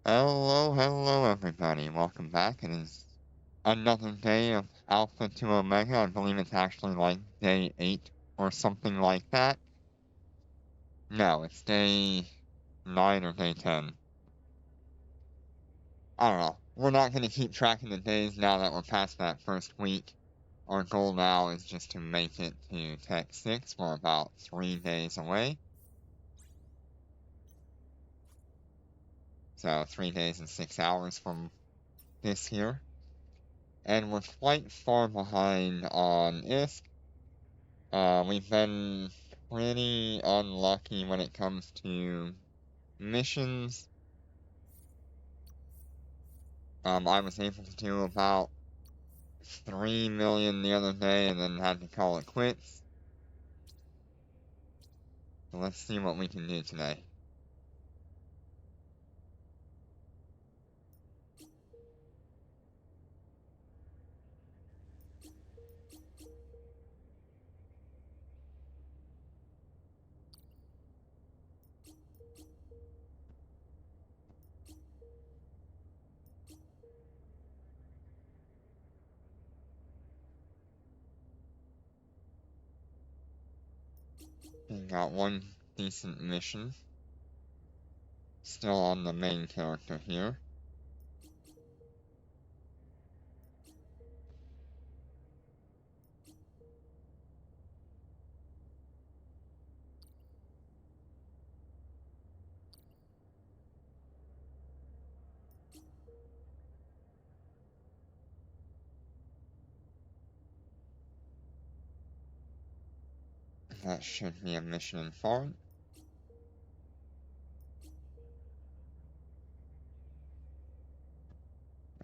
Hello, everybody. Welcome back. It is another day of Alpha to Omega. I believe it's actually like day 8 or something like that. No, it's day 9 or day 10. I don't know. We're not going to keep tracking the days now that we're past that first week. Our goal now is just to make it to Tech 6. We're about 3 days away. So 3 days and 6 hours from this here. And we're quite far behind on ISK. We've been pretty unlucky when it comes to missions. I was able to do about 3 million the other day and then had to call it quits. So let's see what we can do today. We got one decent mission. Still on the main character here. That should be a mission in front.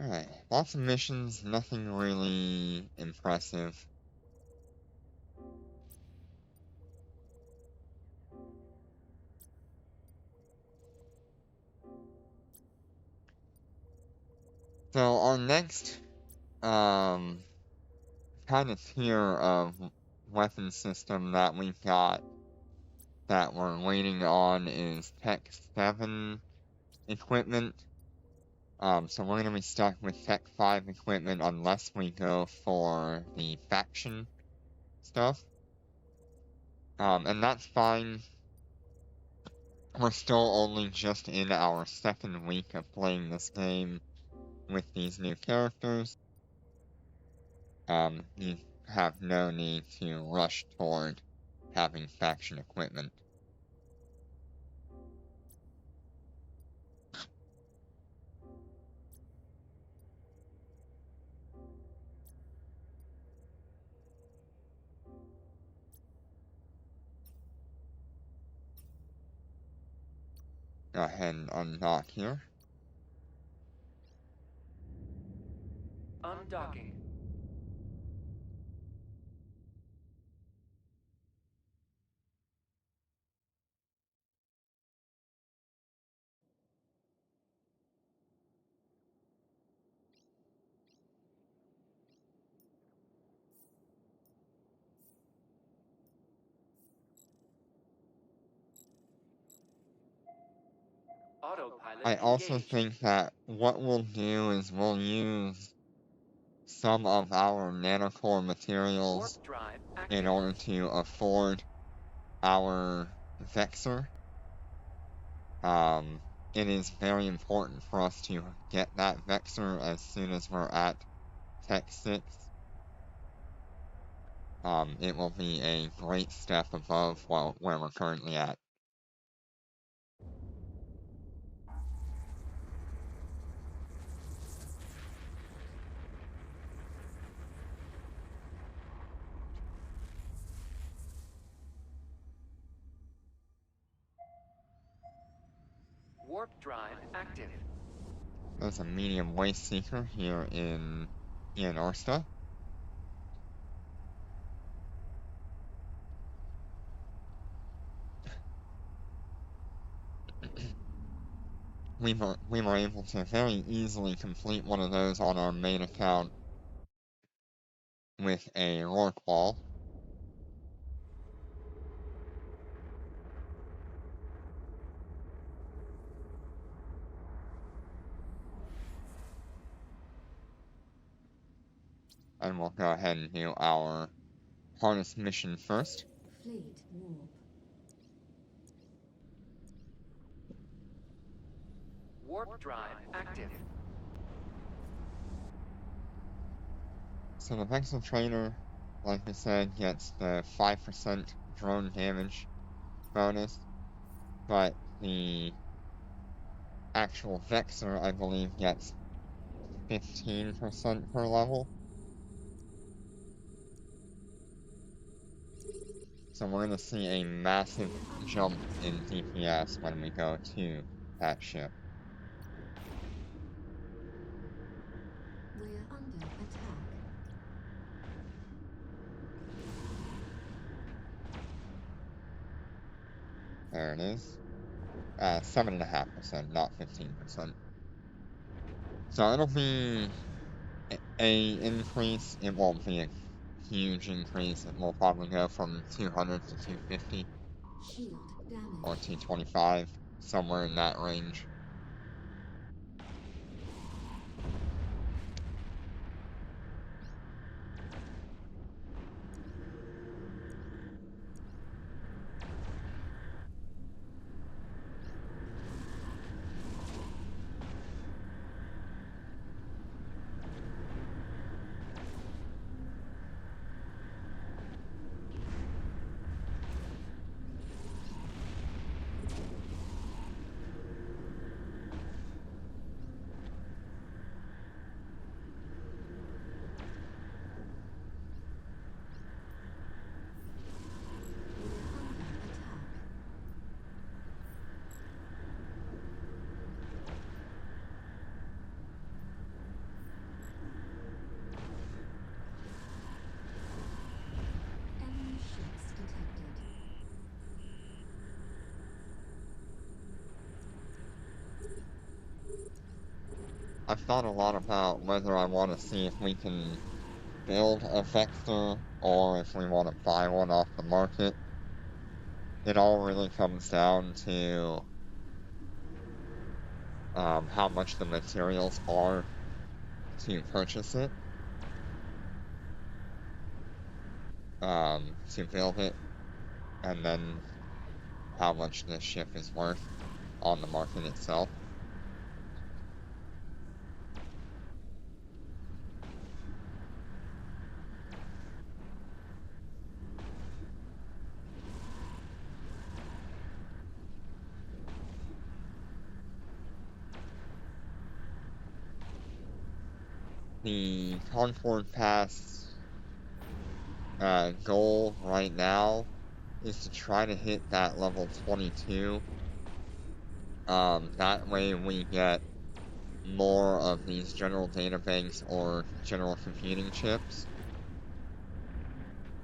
Alright, lots of missions, nothing really impressive. So our next, kind of tier of weapon system that we've got that we're waiting on is Tech 7 equipment. So we're gonna be stuck with Tech 5 equipment unless we go for the faction stuff. And that's fine. We're still only just in our second week of playing this game with these new characters. You have no need to rush toward having faction equipment. Go ahead and undock here. Undocking. Autopilot I also engaged. think that what we'll do is we'll use some of our nanocore materials Warp drive in active. order to afford our Vexor. It is very important for us to get that Vexor as soon as we're at Tech 6. It will be a great step above where we're currently at. Warp drive active. There's a medium waste seeker here in Orsta. We were able to very easily complete one of those on our main account with a Rorqual. And we'll go ahead and do our harness mission first. Fleet warp. Warp drive active. So the Vexel Trainer, like I said, gets the 5% drone damage bonus, but the actual Vexer, I believe, gets 15% per level. So we're going to see a massive jump in DPS when we go to that ship. We're under attack. There it is. 7.5%, not 15%. So it'll be a increase. It won't be a huge increase. It will probably go from 200 to 250 Shield damage. or 225, somewhere in that range. We're under attack. Enemy ships detected. I've thought a lot about whether I want to see if we can build a Vector or if we want to buy one off the market. It all really comes down to how much the materials are to purchase it, to build it, and then how much the ship is worth on the market itself. The Concord Pass goal right now is to try to hit that level 22. That way we get more of these general databanks or general computing chips.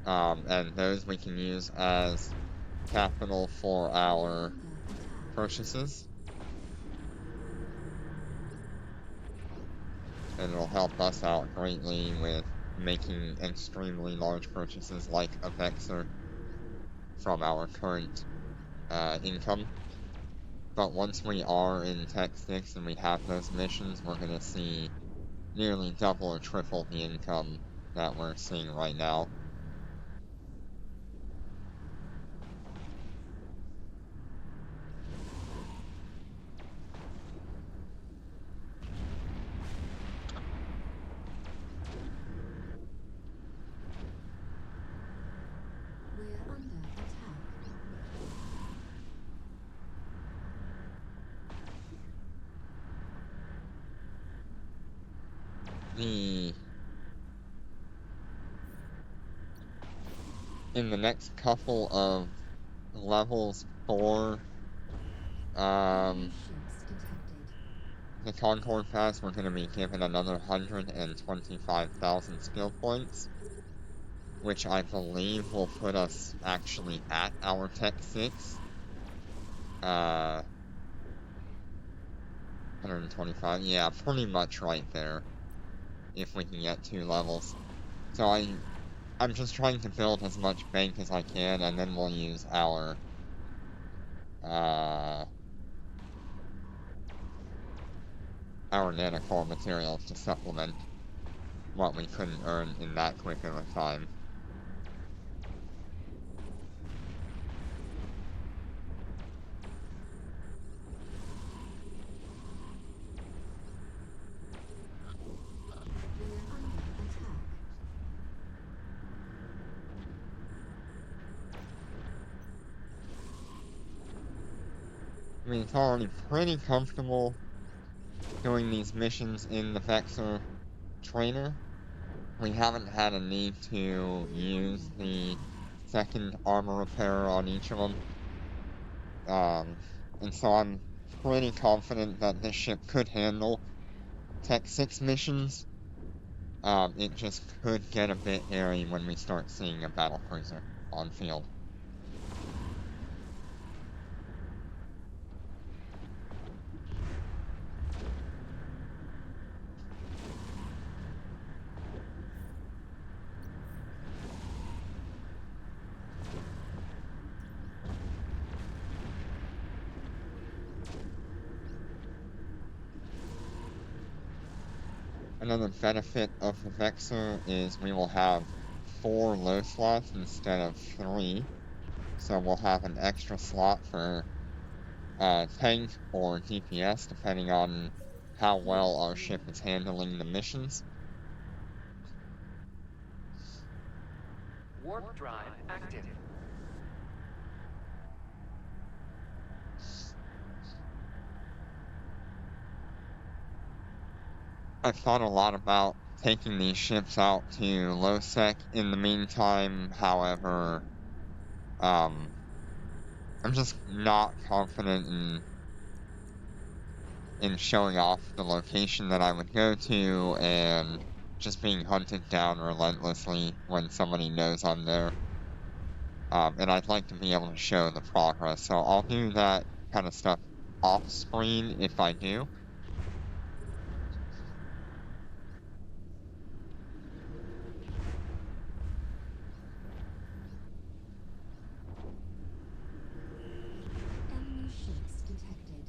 And those we can use as capital for our Under attack. purchases. And it'll help us out greatly with making extremely large purchases like a Vexer from our current income. But once we are in Tech 6 and we have those missions, we're going to see nearly double or triple the income that we're seeing right now. We're under attack. In the next couple of levels 4, Enemy ships detected. the Concord Pass, we're going to be given another 125,000 skill points, which I believe will put us actually at our Tech 6. 125, yeah, pretty much right there, if we can get 2 levels. So I'm just trying to build as much bank as I can, and then we'll use our nanocore materials to supplement. what we couldn't earn in that quick of a time. We're under attack. I mean, it's already pretty comfortable doing these missions in the Vexor trainer. We haven't had a need to use the second armor repairer on each of them. And so I'm pretty confident that this ship could handle Tech 6 missions. It just could get a bit hairy when we start seeing a battlecruiser on field. Another benefit of the Vexor is we will have 4 low slots instead of 3. So we'll have an extra slot for tank or DPS, depending on how well our ship is handling the missions. Warp drive active. I've thought a lot about taking these ships out to low sec in the meantime. However, I'm just not confident in showing off the location that I would go to and just being hunted down relentlessly when somebody knows I'm there. And I'd like to be able to show the progress, so I'll do that kind of stuff off screen if I do. Enemy ships detected.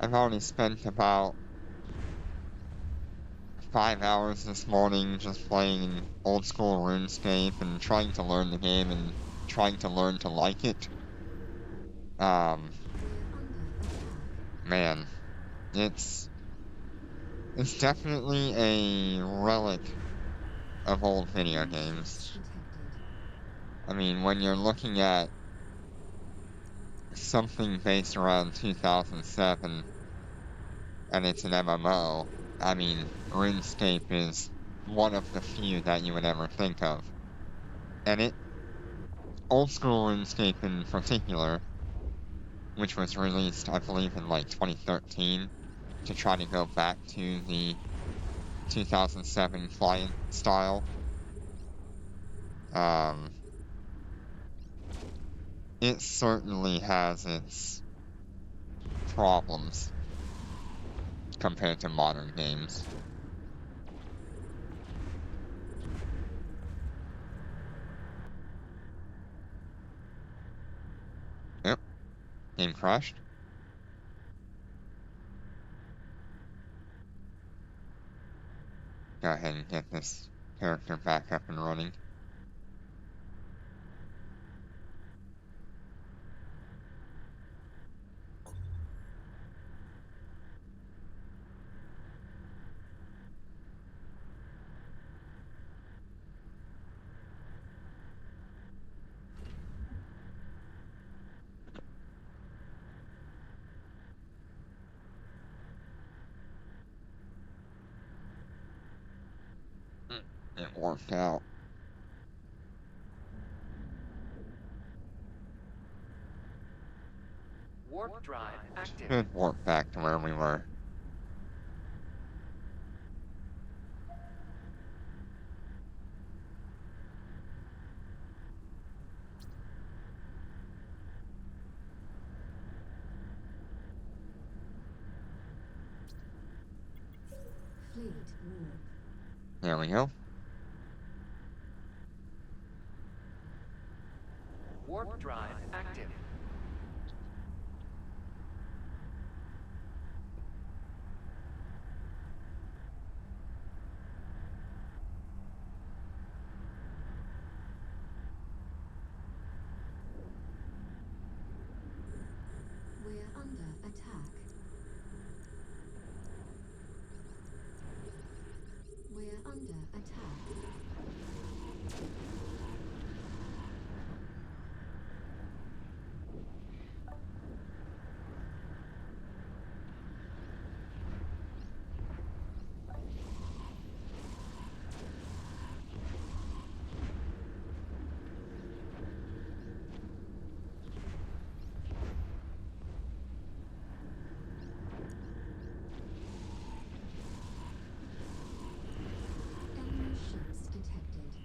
I've already spent about 5 hours this morning just playing old school RuneScape and trying to learn the game and trying to learn to like it. We're under attack. Man, it's definitely a relic of old video Enemy games. ships detected. I mean, when you're looking at something based around 2007 and it's an MMO, I mean, RuneScape is one of the few that you would ever think of. And old school RuneScape in particular, which was released, I believe, in like 2013 to try to go back to the 2007 client style. It certainly has its problems compared to modern games. Yep, game crashed. Go ahead and get this character back up and running. It worked out. Warp drive active. Should warp back to where we were. Fleet warp. There we go. drive active. We're under attack. We're under attack. Enemy ships detected.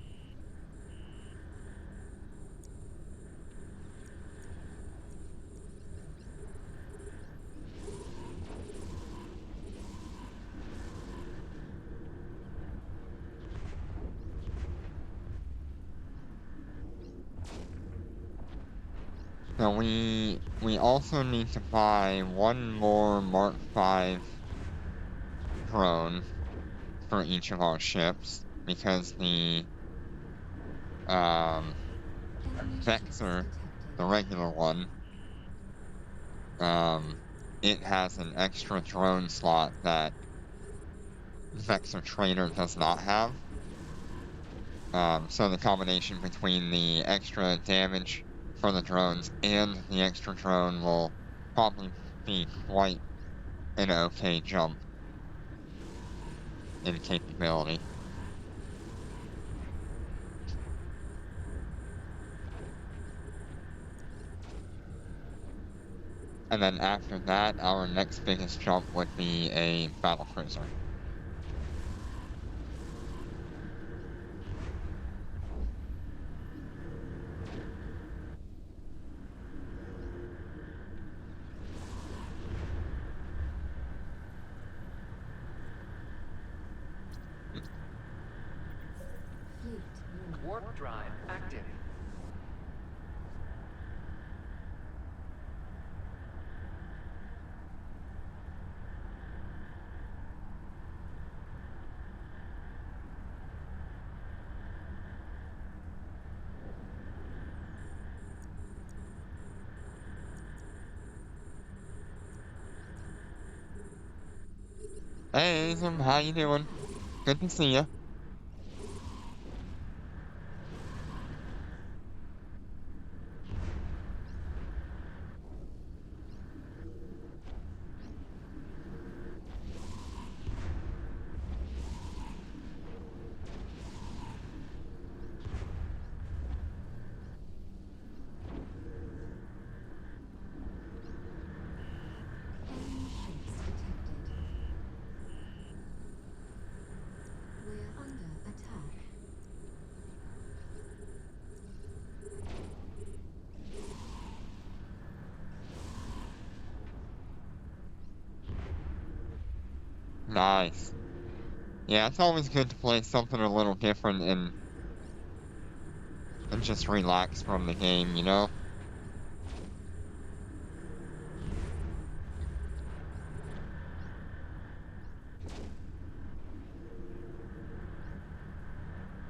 So we also need to buy one more Mark V drone for each of our ships because the Enemy ships Vexor, detected. the regular one, it has an extra drone slot that the Vexor Trader does not have. So the combination between the extra damage for the drones and the extra drone will probably be quite an okay jump in capability. And then after that, our next biggest jump would be a battlecruiser. Fleet war. Warp drive active. Hey, Azum, how you doing? Good to see you. Enemy ships detected. We're under attack. Nice. Yeah, it's always good to play something a little different and just relax from the game, you know?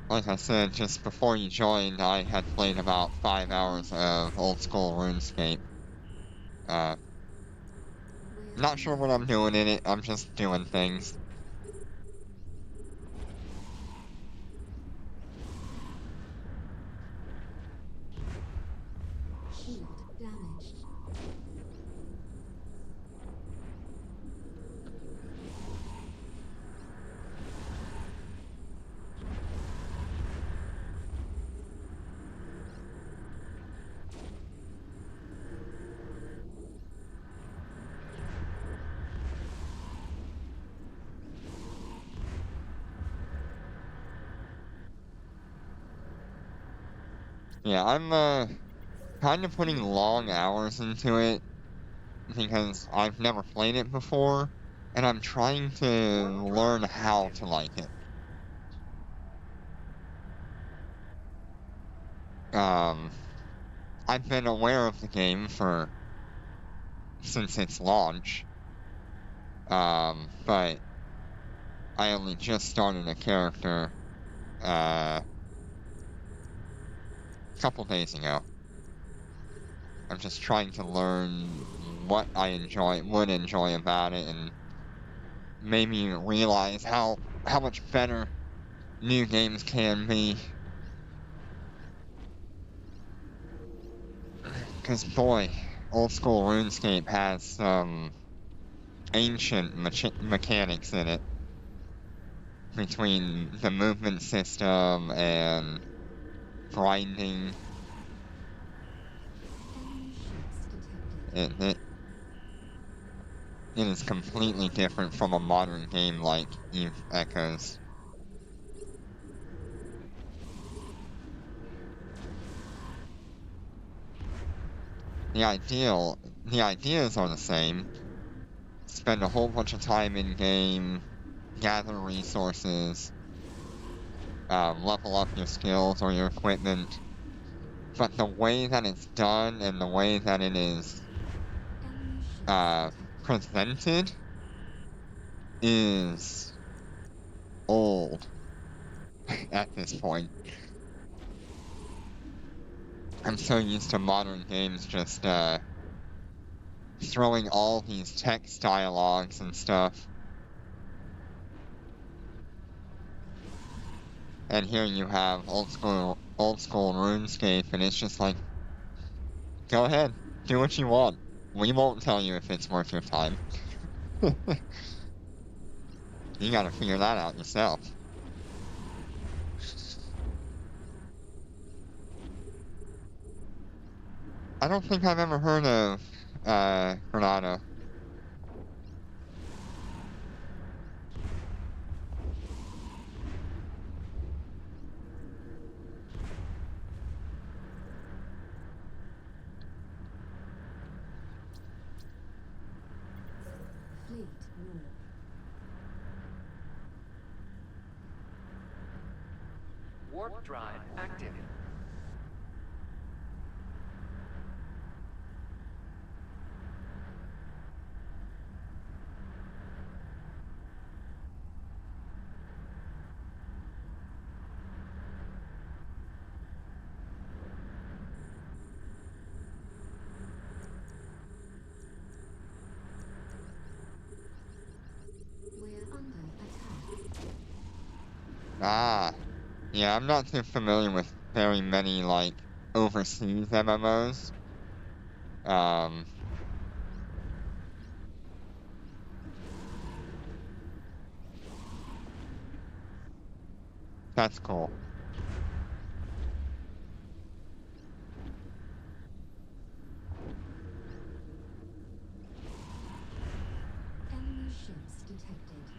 Like I said, just before you joined, I had played about 5 hours of old school RuneScape. We're Not sure what I'm doing in it, I'm just doing things. shield damaged. Yeah, I'm kind of putting long hours into it because I've never played it before, and I'm trying to learn how to like it. Um, I've been aware of the game since its launch, but I only just started a character a couple days ago. I'm just trying to learn what I would enjoy about it, and made me realize how much better new games can be. Because boy, old school RuneScape has some ancient mechanics in it, between the movement system and grinding. Enemy ships detected. It is completely different from a modern game like Eve Echoes. The ideas are the same. Spend a whole bunch of time in game, gather resources, level up your skills or your equipment. But the way that it's done and the way that it is Enemy ships detected. presented is old at this point. I'm so used to modern games just throwing all these text dialogues and stuff. And here you have old school RuneScape, and it's just like, go ahead, do what you want. We won't tell you if it's worth your time. You gotta figure that out yourself. I don't think I've ever heard of Granada. Fleet war. Warp drive active. We're under attack. Ah, yeah, I'm not too familiar with very many, like, overseas MMOs. That's cool. Enemy ships detected.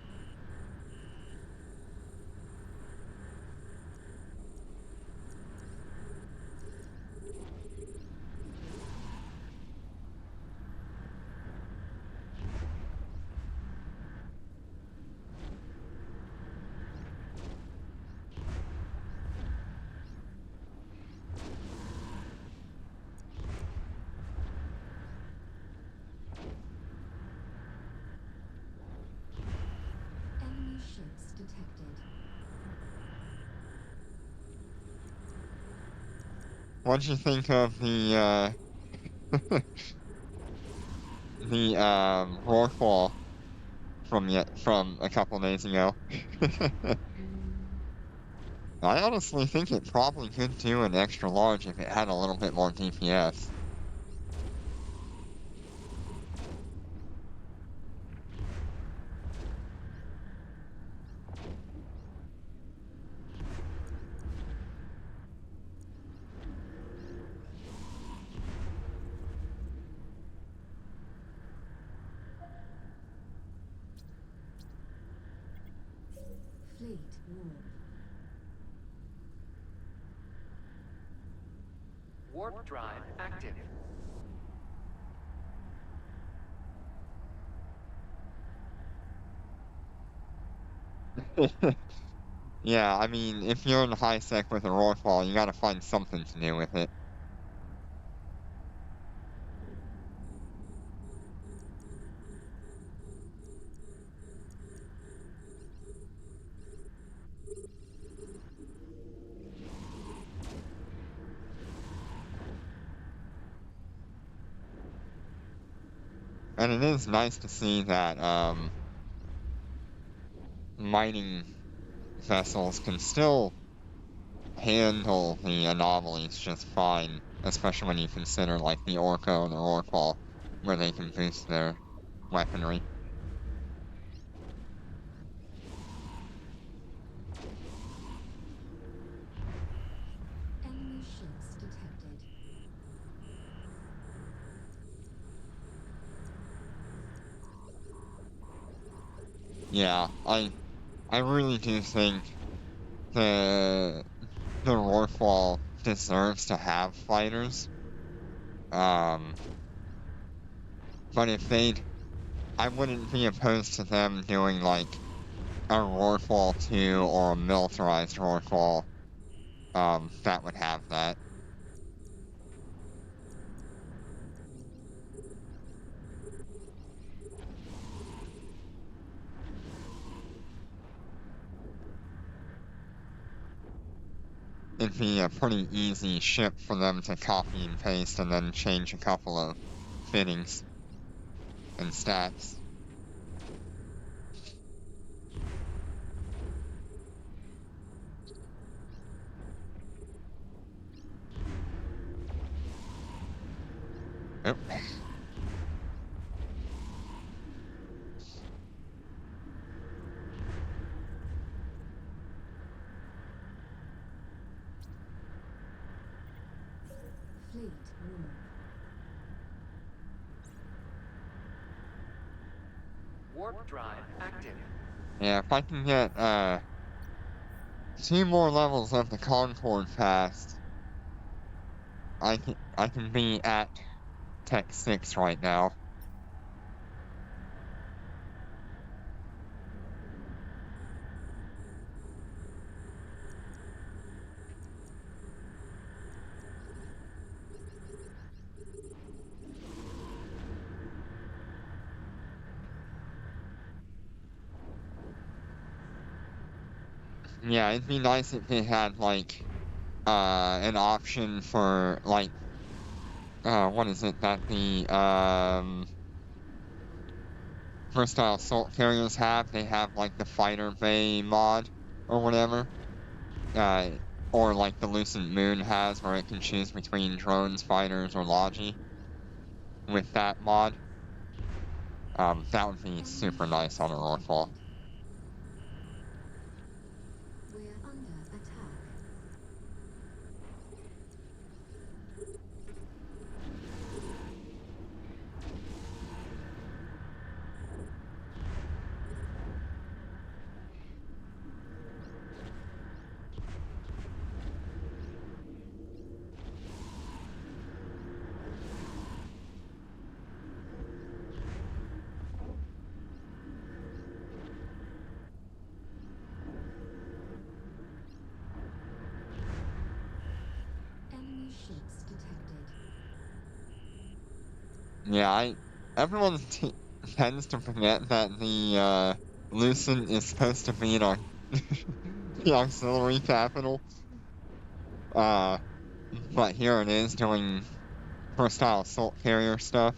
Enemy ships detected. What'd you think of the Rorqual from a couple days ago? I honestly think it probably could do an extra large if it had a little bit more DPS. Fleet war. Warp drive active. Yeah, I mean, if you're in high sec with a Rorqual, you gotta find something to do with it. And it is nice to see that mining vessels can still handle the anomalies just fine, especially when you consider like the Orko and the Orkwall, where they can boost their weaponry. Enemy ships detected. Yeah, I really do think the Rorqual deserves to have fighters. But if I wouldn't be opposed to them doing like a Rorqual 2 or a militarized Rorqual. That would have that. It'd be a pretty easy ship for them to copy and paste and then change a couple of fittings and stats. Yep. Fleet move. Warp drive active. Yeah, if I can get 2 more levels of the Concord Pass, I can be at Tech 6 right now. Yeah, it'd be nice if they had like an option for like what is it that the versatile assault carriers have? They have like the fighter bay mod or whatever. Or like the Lucent Moon has, where it can choose between drones, fighters, or Logi. With that mod, that would be super nice on a Rorqual. We're under attack. Enemy ships detected. Yeah, everyone tends to forget that the Lucent is supposed to be the auxiliary capital. But here it is doing versatile assault carrier stuff.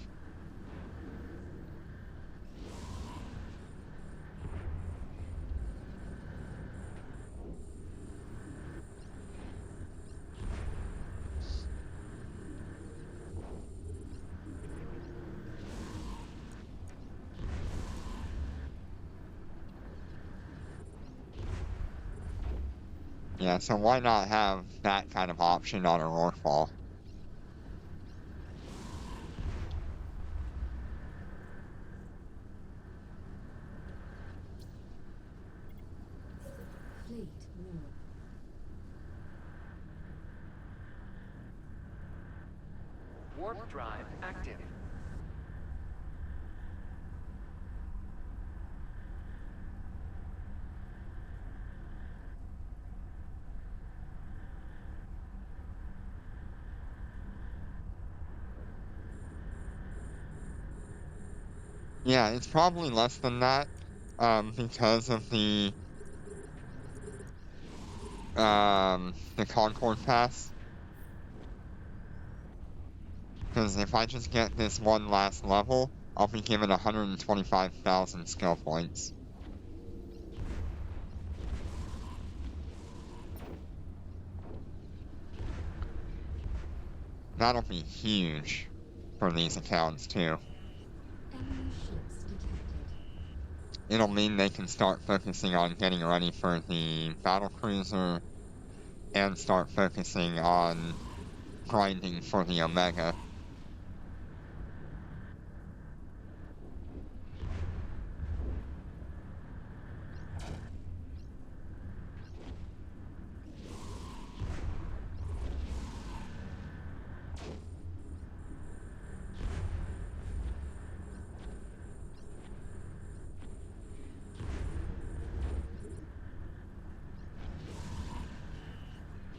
Yeah, so why not have that kind of option on a Rorqual? Fleet move. Warp drive active. Yeah, it's probably less than that, because of the Concord Pass. Because if I just get this one last level, I'll be given 125,000 skill points. That'll be huge for these accounts too. Enemy ships detected. It'll mean they can start focusing on getting ready for the battle cruiser and start focusing on grinding for the Omega.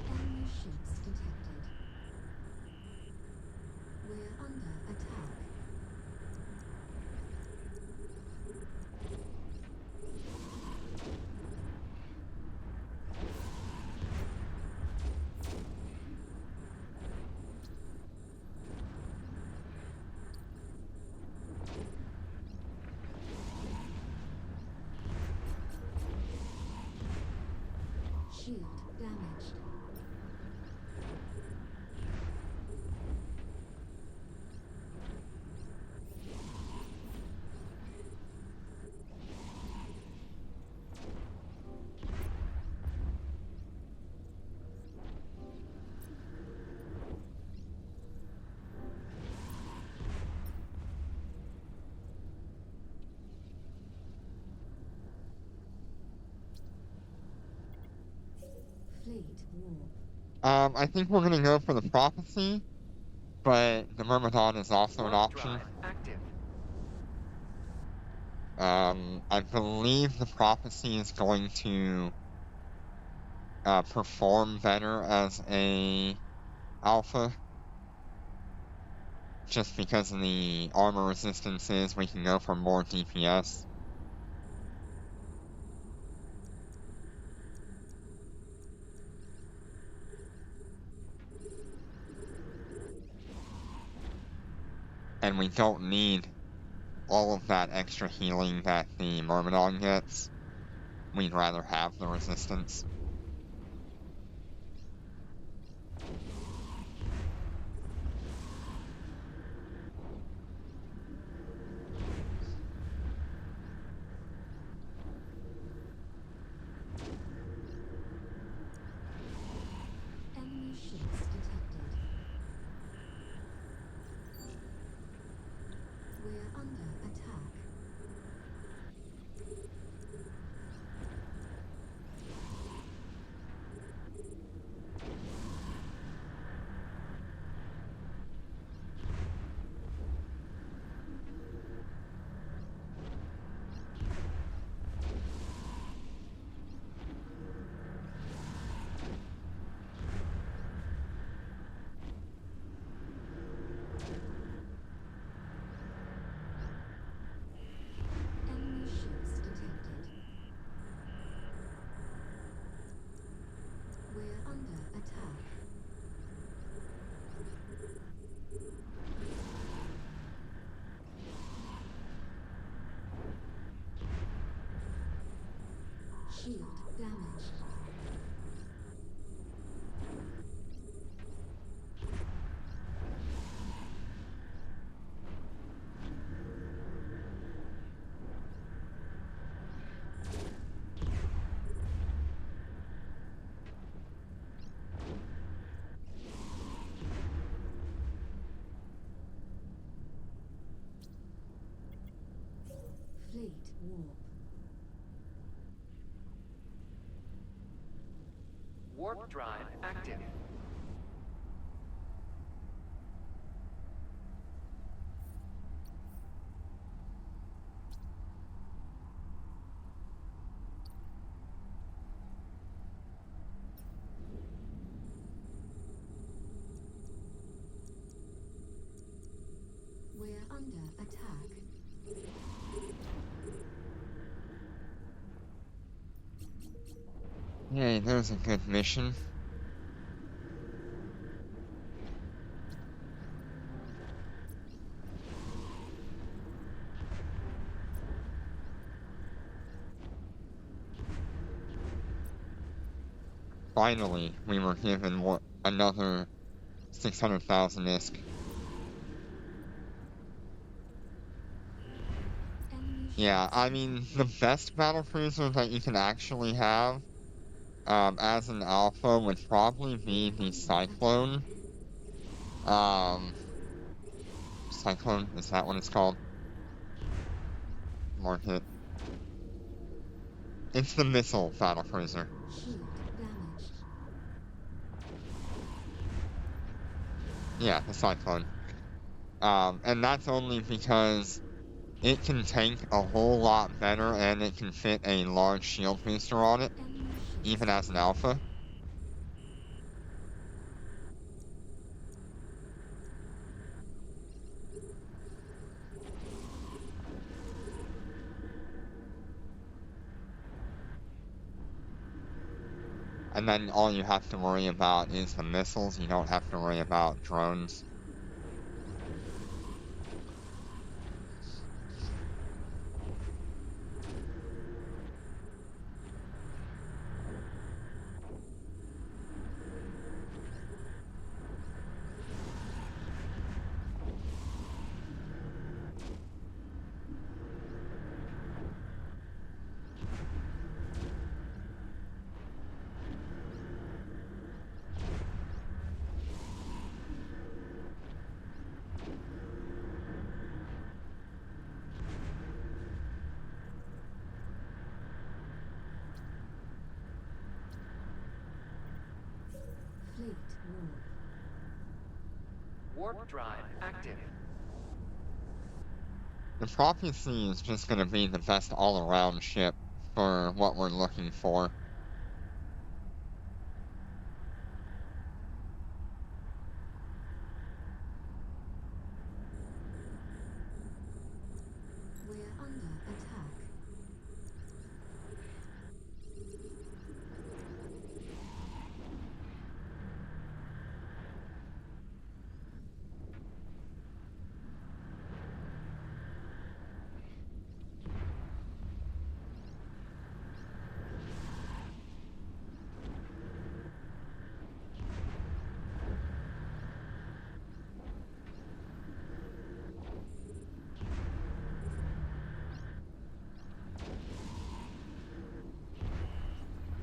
Enemy ships detected. We're under attack. Shield damaged. Fleet warp. I think we're gonna go for the Prophecy, but the Myrmidon is also an Warp option. drive active. I believe the Prophecy is going to perform better as a alpha. Just because of the armor resistances, we can go for more DPS. And we don't need all of that extra healing that the Myrmidon gets. We'd rather have the resistance. Enemy ships detected. We're under attack. Enemy ships detected. We're under attack. Shield damaged. Fleet warp. Warp drive active. We're under attack. Yay, there's a good mission. finally, we were given another 600,000 ISK. Enemy Yeah, ships I mean, the best battlecruiser that you can actually have, as an alpha would probably be the Cyclone. Cyclone, is that what it's called? Mark it. It's the missile battlecruiser. shield damaged. Yeah, the Cyclone. And that's only because it can tank a whole lot better and it can fit a large shield booster on it, Enemy ships even as an alpha. And then all you have to worry about is the missiles. You don't have to worry about drones. fleet warp. Warp drive active. The Prophecy is just going to be the best all-around ship for what we're looking for. We're under attack.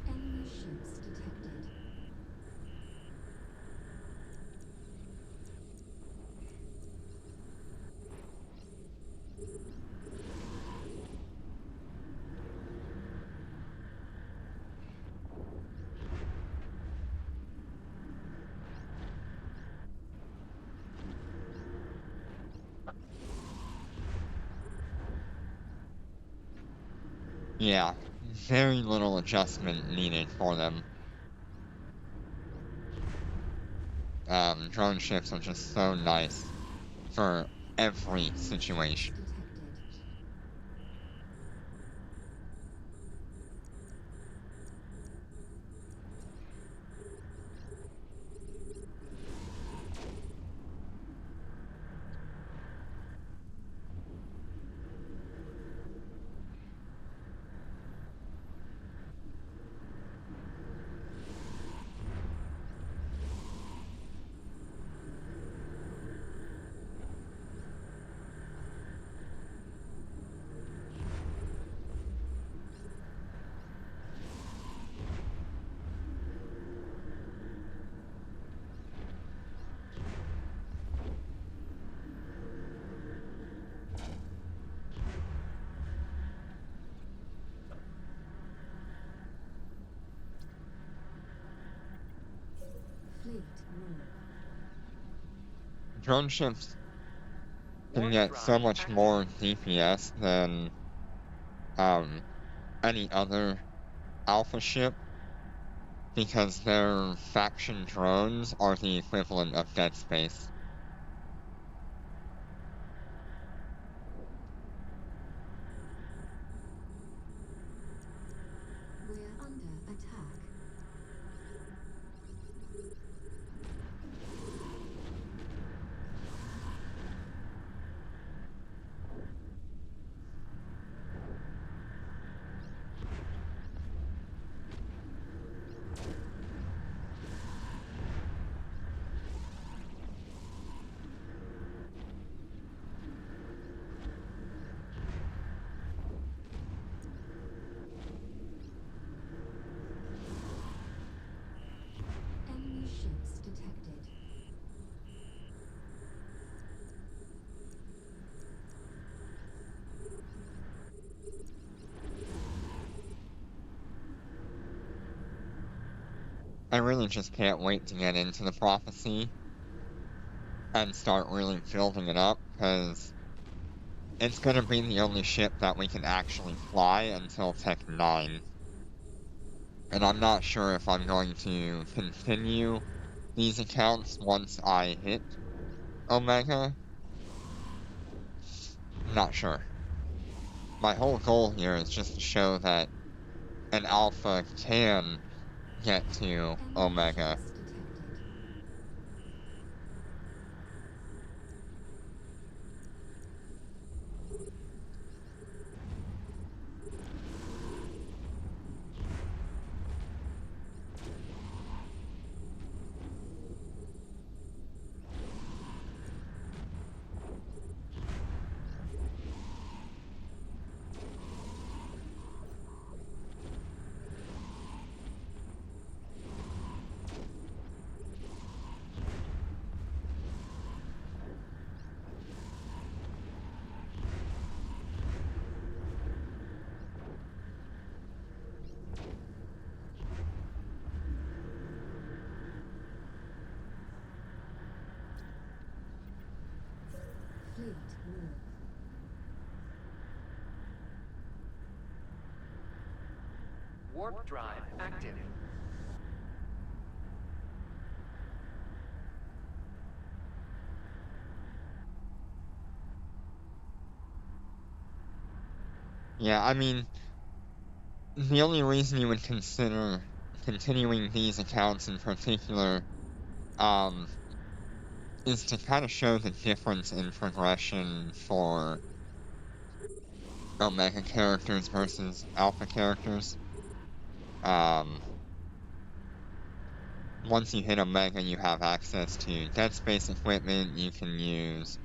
Enemy ships detected. Yeah, very little adjustment needed for them. Drone ships are just so nice for every situation. Detected. Fleet warp. Drone ships can Warp get so drive much active. more DPS than any other alpha ship because their faction drones are the equivalent of dead space. We're under attack. I really just can't wait to get into the Prophecy and start really building it up, because it's gonna be the only ship that we can actually fly until Tech 9. And I'm not sure if I'm going to continue these accounts once I hit Omega. Not sure. My whole goal here is just to show that an Alpha can get to Enemy Omega. ships detected. Fleet War. Warp drive active. Yeah, I mean, the only reason you would consider continuing these accounts in particular, is to kind of show the difference in progression for Omega characters versus Alpha characters. Once you hit Omega, you have access to Dead Space equipment, you can use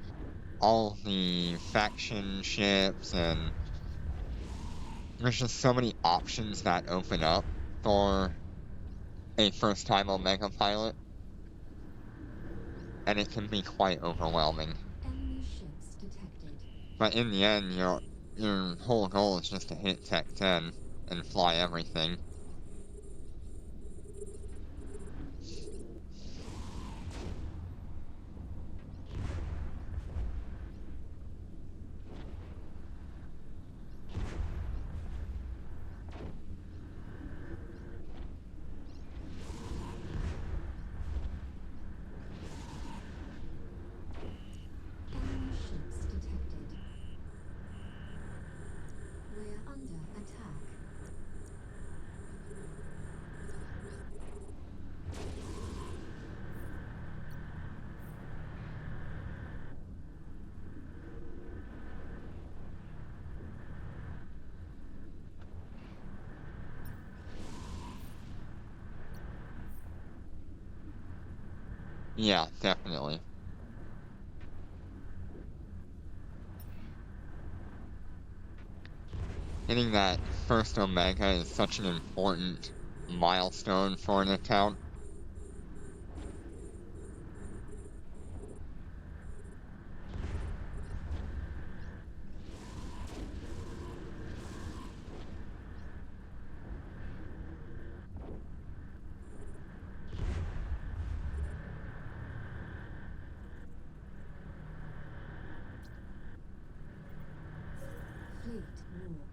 all the faction ships, and there's just so many options that open up for a first-time Omega pilot, and it can be quite overwhelming. Enemy ships detected. But in the end, your whole goal is just to hit Tech 10 and fly everything. Enemy ships detected. We're under attack. Yeah, definitely. Hitting that first Omega is such an important milestone for an account. Fleet War.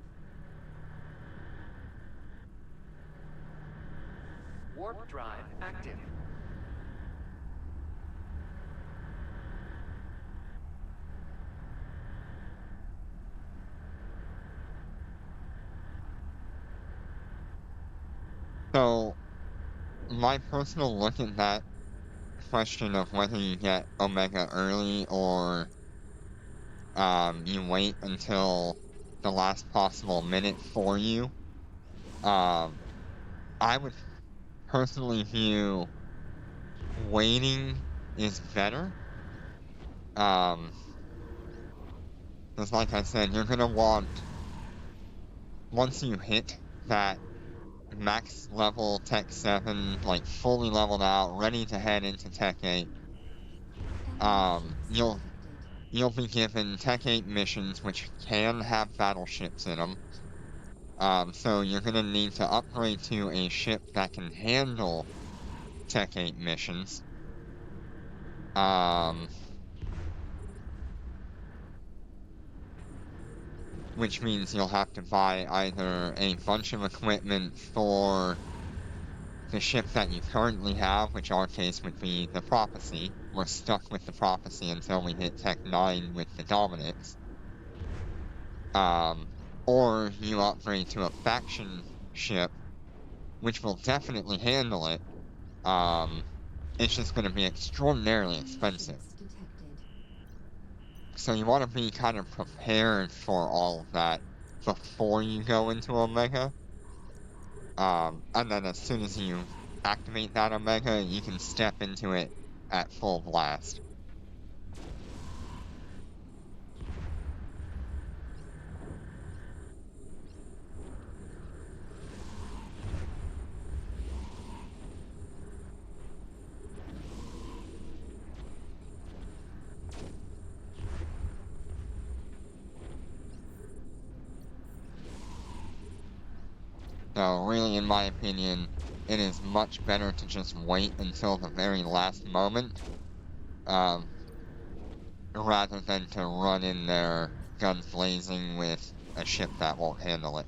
Warp drive active. So, my personal look at that question of whether you get Omega early or you wait until the last possible minute for you, I would personally view waiting is better. Because like I said, you're gonna want, once you hit that max level Tech 7, like fully leveled out, ready to head into Tech 8, Enemy ships you'll detected. you'll be given Tech 8 missions which can have battleships in them. So you're gonna need to upgrade to a ship that can handle Tech 8 missions. Which means you'll have to buy either a bunch of equipment for the ship that you currently have, which our case would be the Prophecy. We're stuck with the Prophecy until we hit Tech 9 with the Dominix. Or you upgrade to a faction ship, which will definitely handle it. It's just going to be extraordinarily Enemy expensive. ships detected. So you want to be kind of prepared for all of that before you go into Omega. And then as soon as you activate that Omega, you can step into it at full blast. So really, in my opinion, it is much better to just wait until the very last moment, rather than to run in there guns blazing with a ship that won't handle it.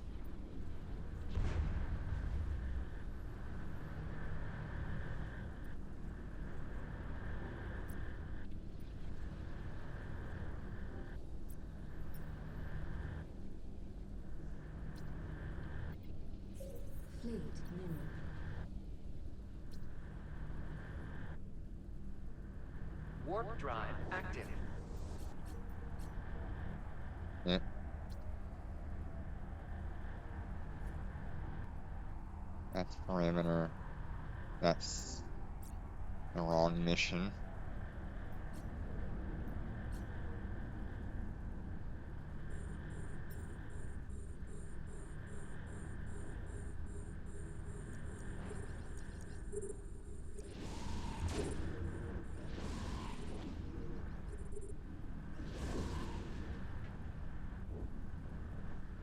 Fleet move. Warp drive active. Yeah. That's perimeter. That's the wrong mission.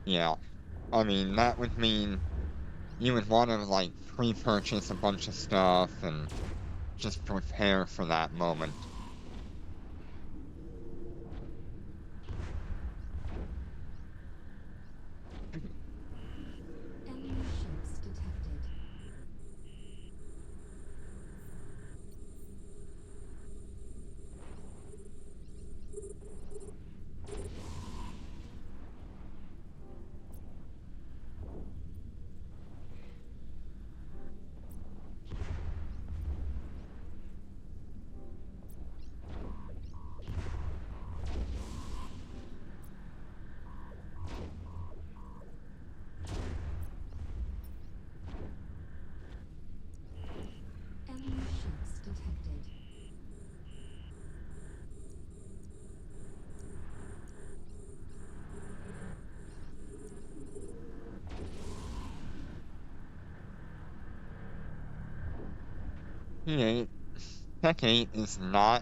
Yeah. I mean, that would mean you would want to, like, pre-purchase a bunch of stuff and just prepare for that moment. Enemy ships detected. Enemy ships detected. T8, Tech 8 is not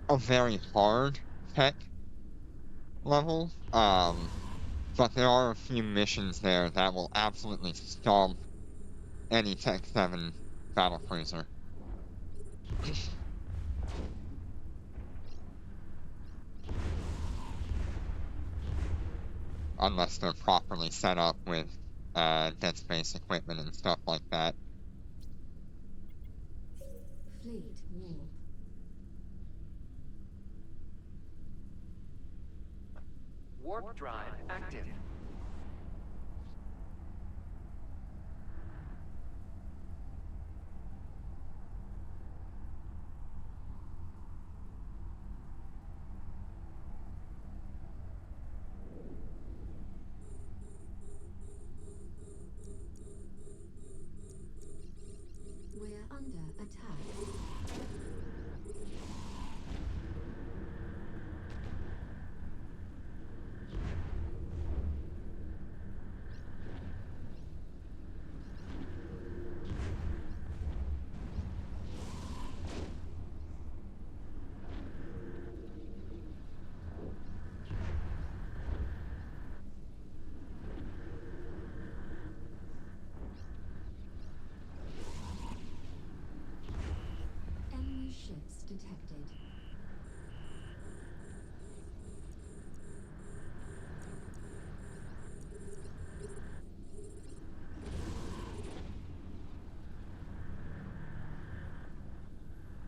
a very hard tech level, but there are a few missions there that will absolutely stomp any Tech 7 battlecruiser. Unless they're properly set up with dead space equipment and stuff like that. Fleet warp. Warp drive active. We're under attack.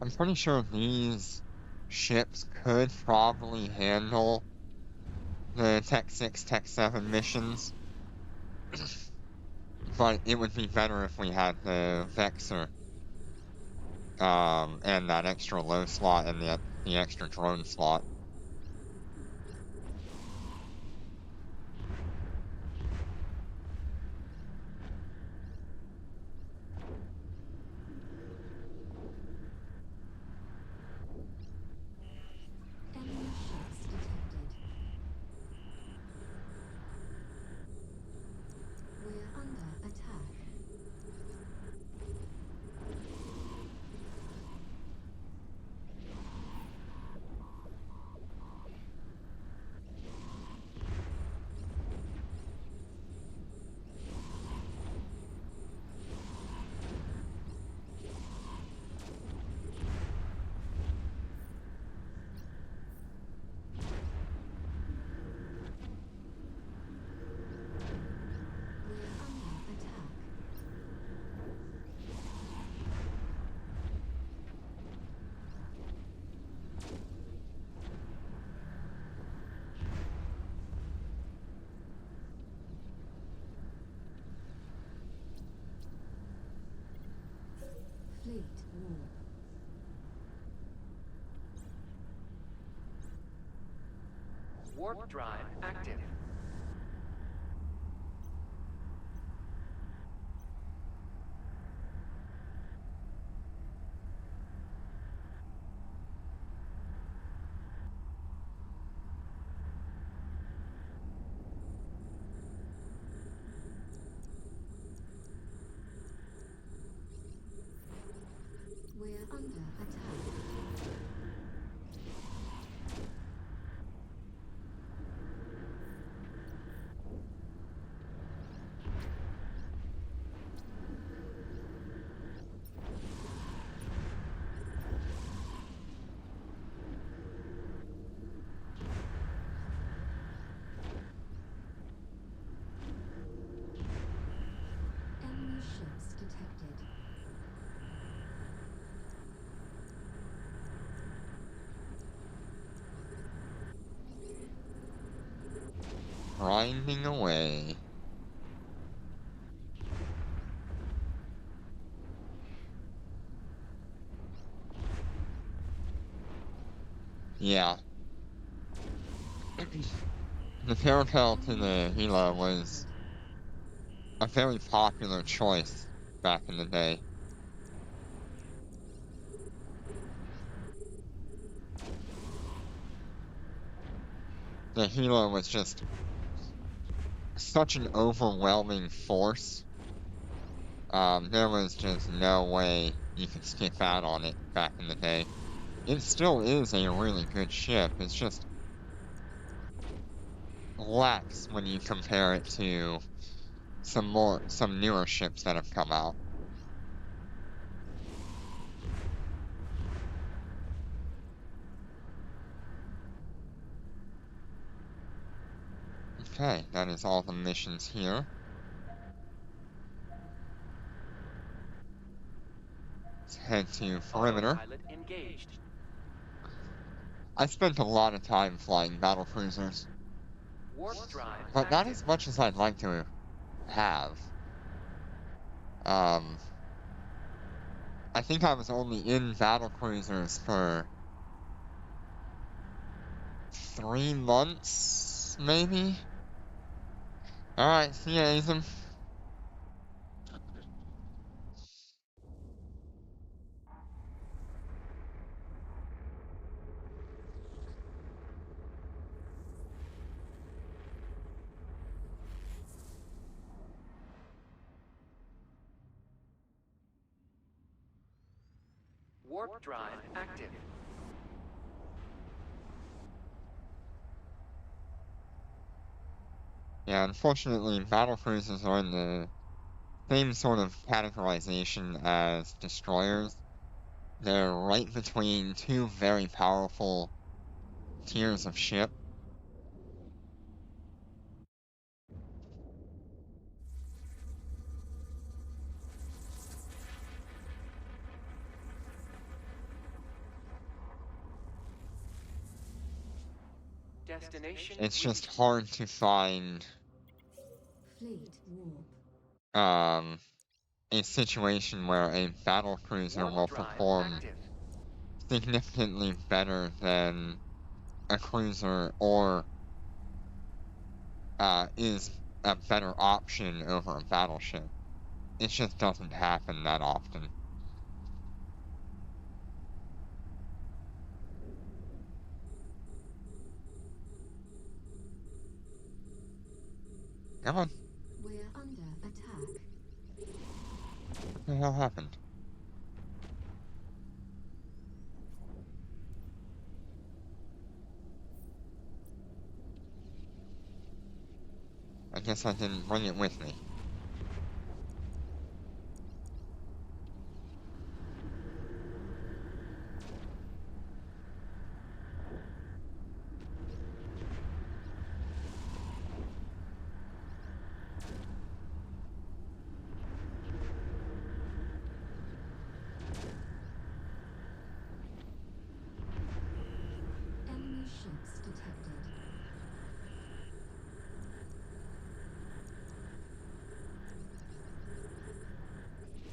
I'm pretty sure these ships could probably handle the Tech 6, Tech 7 missions, but it would be better if we had the Vexor, and that extra low slot and the extra drone slot. Enemy ships detected. We're under attack. We're under attack. Fleet war. Warp drive active. We're under attack. Enemy ships detected. Grinding away. Yeah. The parallel to the Gila was a very popular choice back in the day. The Gila was just such an overwhelming force. There was just no way you could skip out on it back in the day. It still is a really good ship. It's just lacks when you compare it to some newer ships that have come out. Okay, that is all the missions here. Let's head to perimeter. Autopilot engaged. I spent a lot of time flying battle cruisers, Warp drive but not active. as much as I'd like to have. I think I was only in battle cruisers for 3 months, maybe? Alright, see ya, Azim. Warp drive active. Yeah, unfortunately, battle cruisers are in the same sort of categorization as destroyers. They're right between two very powerful tiers of ship. Destination It's just reached. hard to find Fleet warp. a situation where a battle cruiser will Warp drive perform active. significantly better than a cruiser or is a better option over a battleship. It just doesn't happen that often. Come on, We're under attack. what the hell happened? I guess I didn't bring it with me. Enemy ships detected.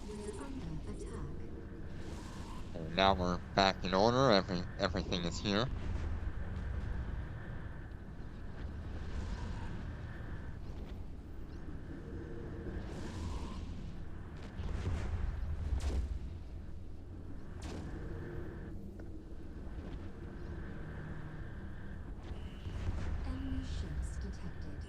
We're under attack. So now we're back in order. Everything is here. Enemy ships detected.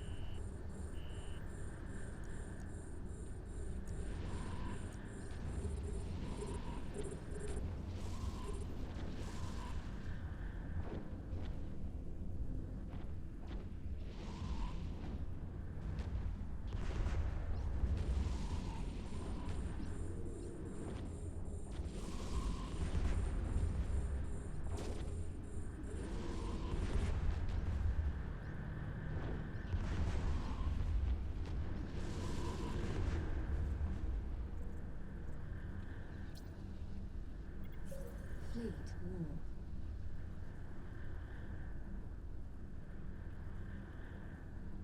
Fleet warp.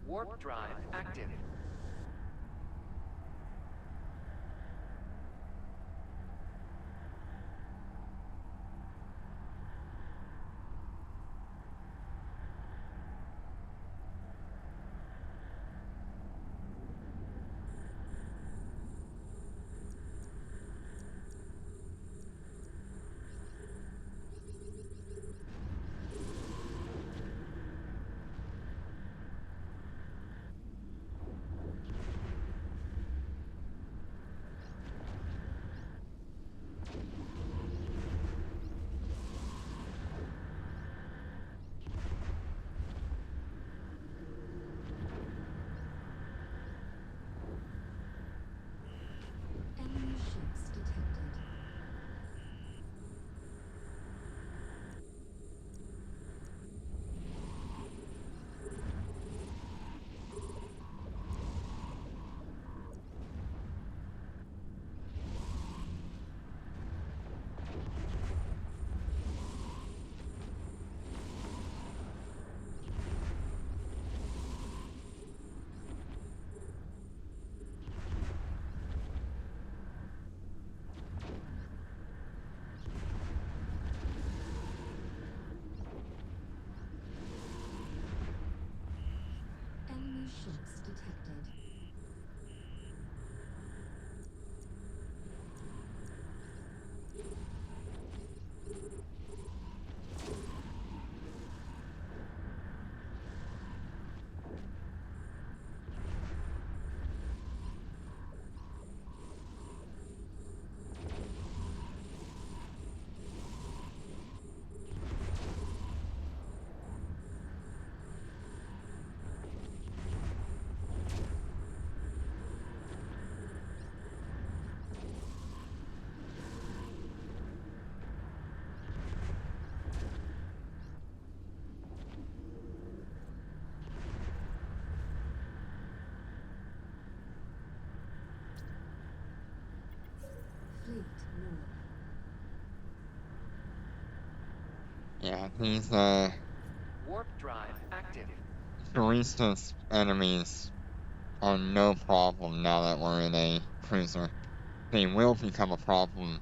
Warp drive active. Enemy ships detected. Enemy ships detected. Fleet warp. Yeah, these Warp drive active. Baristas enemies are no problem now that we're in a cruiser. They will become a problem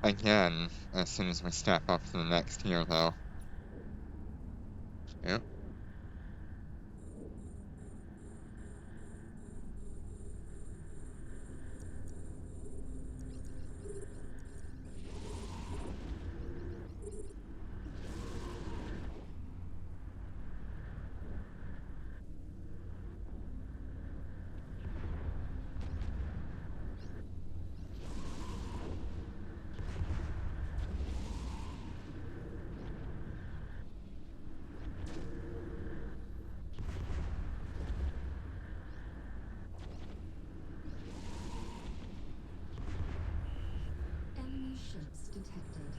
again as soon as we step up to the next tier, though. Yep. Enemy ships detected.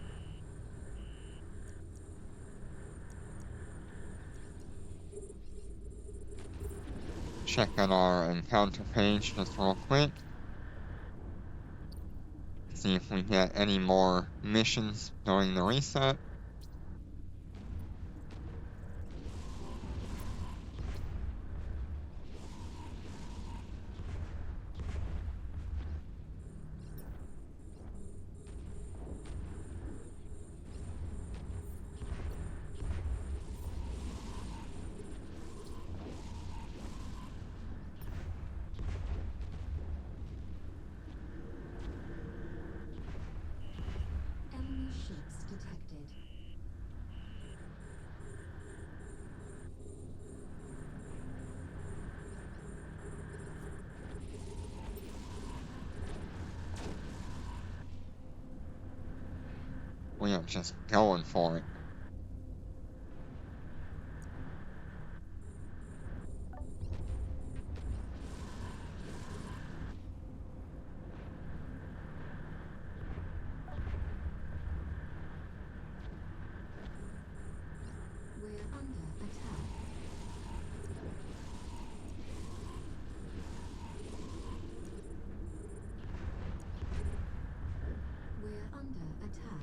Check on our encounter page just real quick. See if we get any more missions during the reset. Enemy ships detected. We are just going for it. We're under attack. We're under attack.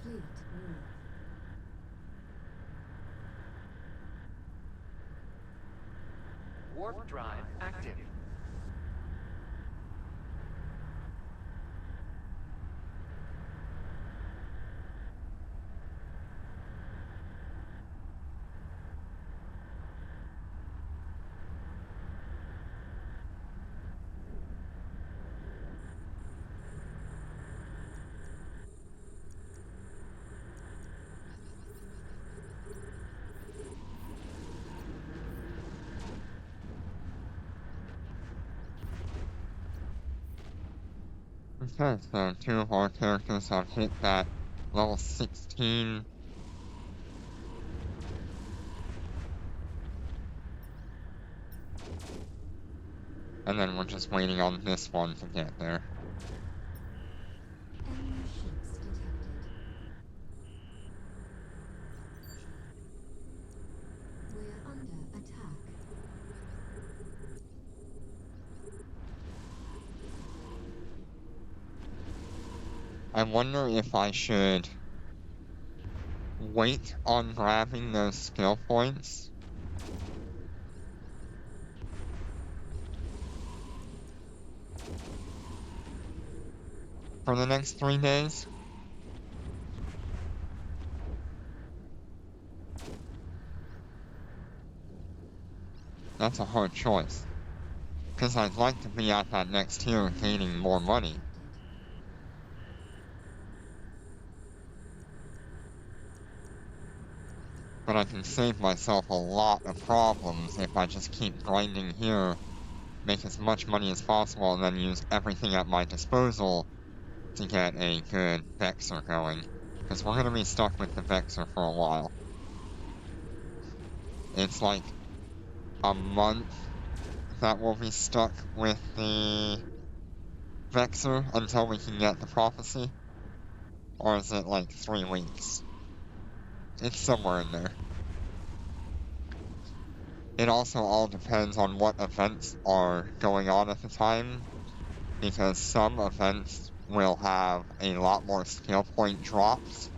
Fleet war. Warp drive active. Okay, so two of our characters have hit that level 16. And then we're just waiting on this one to get there. Enemy ships detected. We're under attack. I wonder if I should wait on grabbing those skill points for the next 3 days. That's a hard choice. Because I'd like to be at that next tier gaining more money. But I can save myself a lot of problems if I just keep grinding here, make as much money as possible, and then use everything at my disposal to get a good Vexor going. Because we're gonna be stuck with the Vexor for a while. It's like a month that we'll be stuck with the Vexor until we can get the prophecy? Or is it like 3 weeks? It's somewhere in there. It also all depends on what events are going on at the time, because some events will have a lot more skill point drops,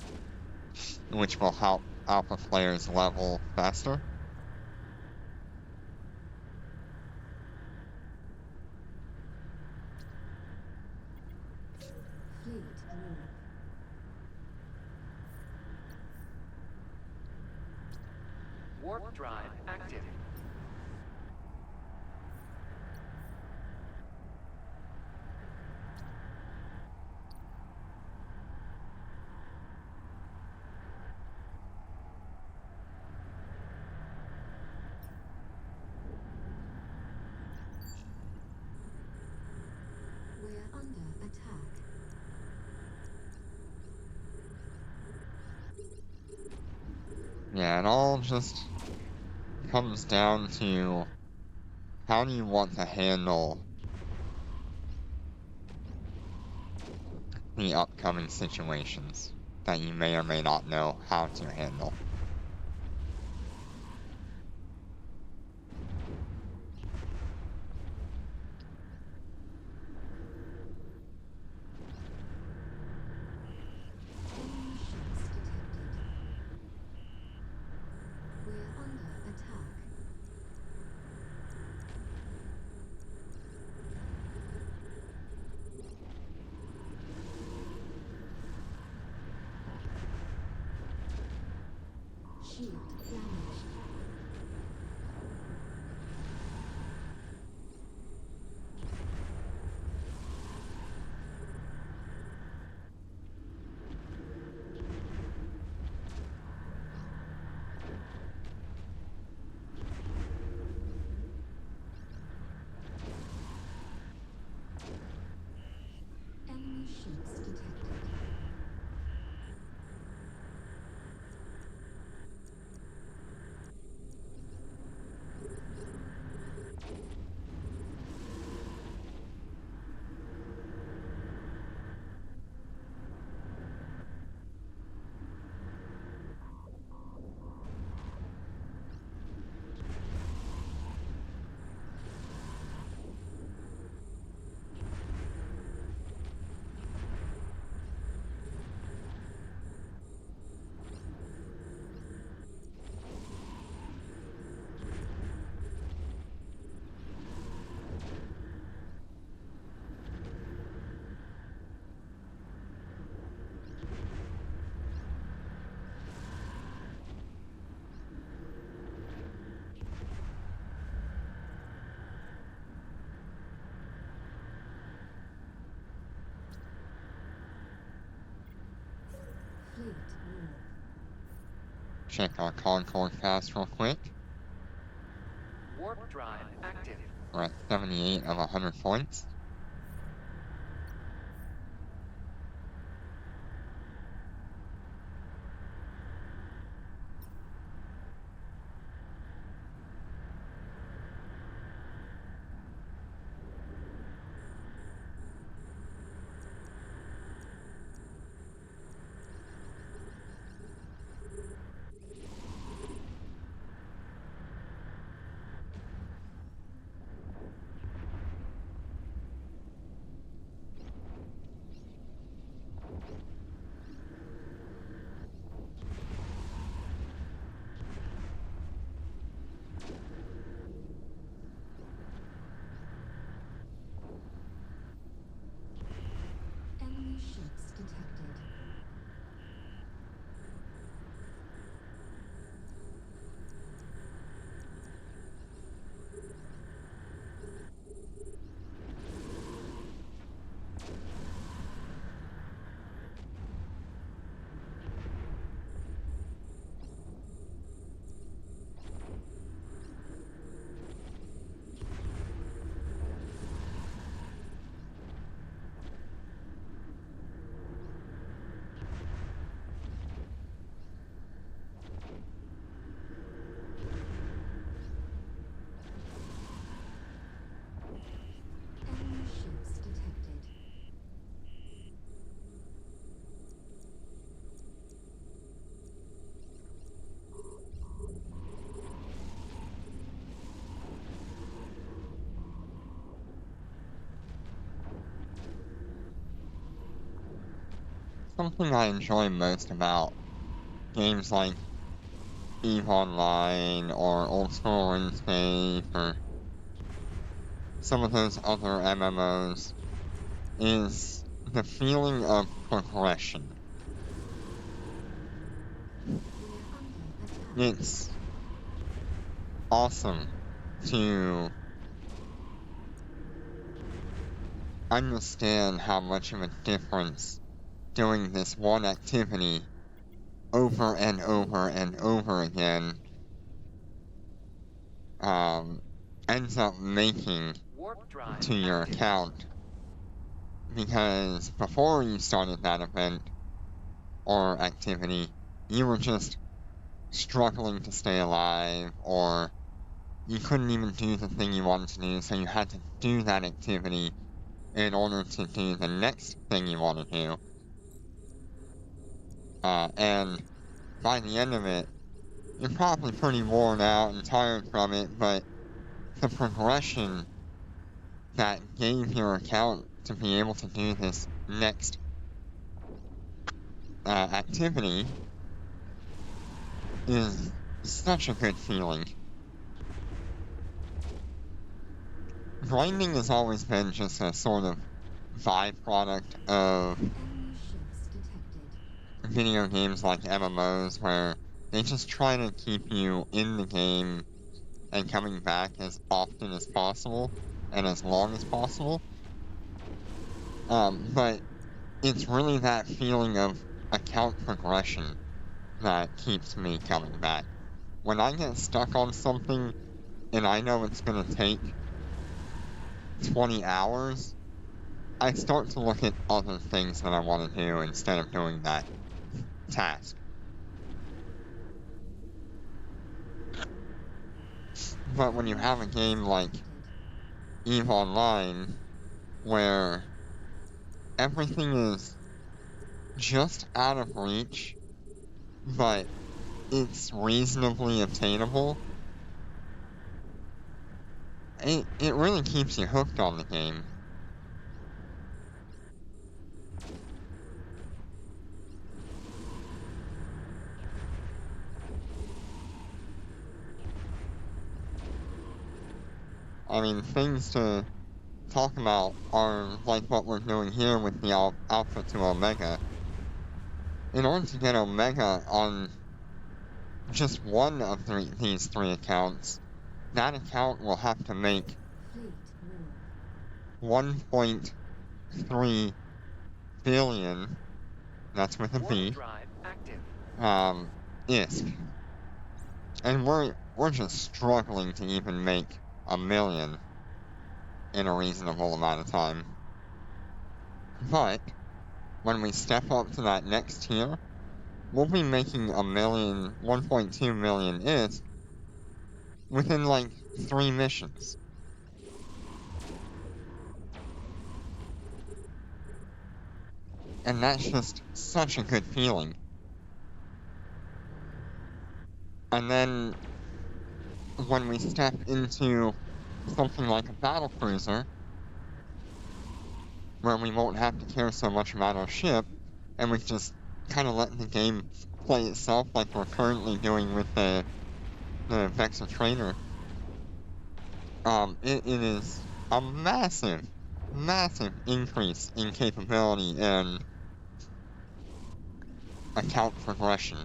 which will help alpha players level faster. Fleet move. Warp drive active. We're under attack. Yeah, it all just comes down to how do you want to handle the upcoming situations that you may or may not know how to handle. Enemy ships detected. We're under attack. Shield damaged. Enemy ships detected. Fleet move. Check our Concord fast real quick. Warp drive active. We're at 78 of 100 points. something I enjoy most about games like EVE Online or Old School RuneScape or some of those other MMOs is the feeling of progression. We're under attack. It's awesome to understand how much of a difference doing this one activity over and over and over again ends up making Warp drive to your active. account. Because before you started that event or activity, you were just struggling to stay alive, or you couldn't even do the thing you wanted to do, so you had to do that activity in order to do the next thing you want to do. And by the end of it, you're probably pretty worn out and tired from it, but the progression that gave your account to be able to do this next activity is such a good feeling. Grinding has always been just a sort of byproduct of Enemy ships detected. video games like MMOs, where they just try to keep you in the game and coming back as often as possible and as long as possible. But it's really that feeling of account progression that keeps me coming back. When I get stuck on something and I know it's gonna take 20 hours, I start to look at other things that I want to do instead of doing that task. But when you have a game like EVE Online, where everything is just out of reach, but it's reasonably obtainable, it really keeps you hooked on the game. I mean, things to talk about are like what we're doing here with the Alpha to Omega. In order to get Omega on just one of these three accounts, that account will have to make Fleet war. 1.3 billion, that's with a Warp B, drive active. ISK. And we're just struggling to even make 1 million in a reasonable amount of time. But when we step up to that next tier, we'll be making 1.2 million ISK within like 3 missions. And that's just such a good feeling. And then when we step into something like a battle cruiser, where we won't have to care so much about our ship, and we just kind of let the game play itself like we're currently doing with the Vexor Trainer, it is a massive, massive increase in capability and account progression.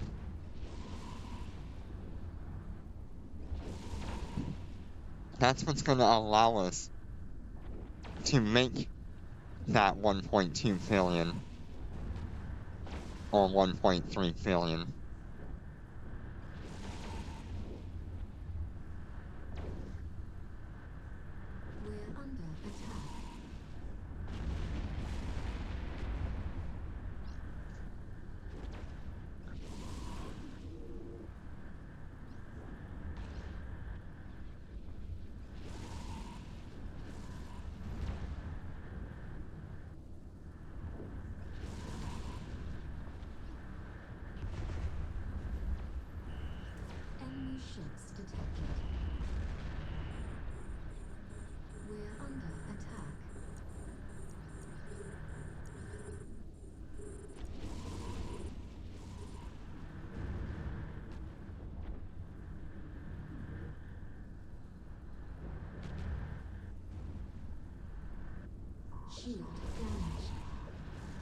That's what's going to allow us to make that 1.2 billion or 1.3 billion. We're under attack. Shield damaged.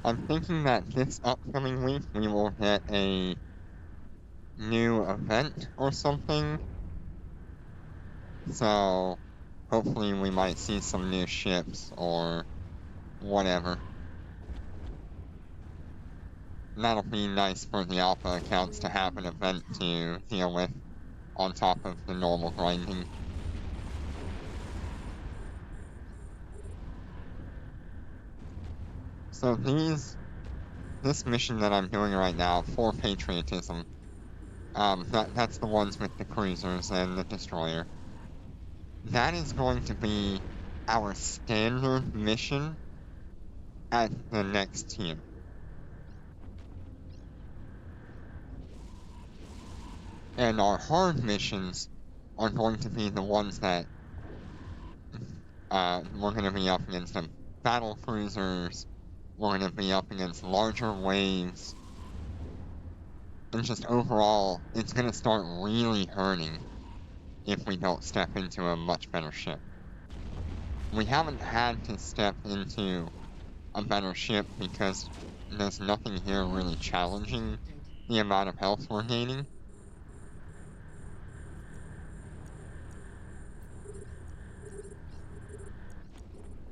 I'm thinking that this upcoming week we will get a new event or something. So hopefully we might see some new ships or whatever. That'll be nice for the alpha accounts to have an event to deal with on top of the normal grinding. So this mission that I'm doing right now for patriotism, that's the ones with the cruisers and the destroyer. That is going to be our standard mission at the next tier. And our hard missions are going to be the ones that we're going to be up against them. Battle cruisers, we're going to be up against larger waves, and just overall, it's going to start really hurting if we don't step into a much better ship. We haven't had to step into a better ship because there's nothing here really challenging the amount of health we're gaining.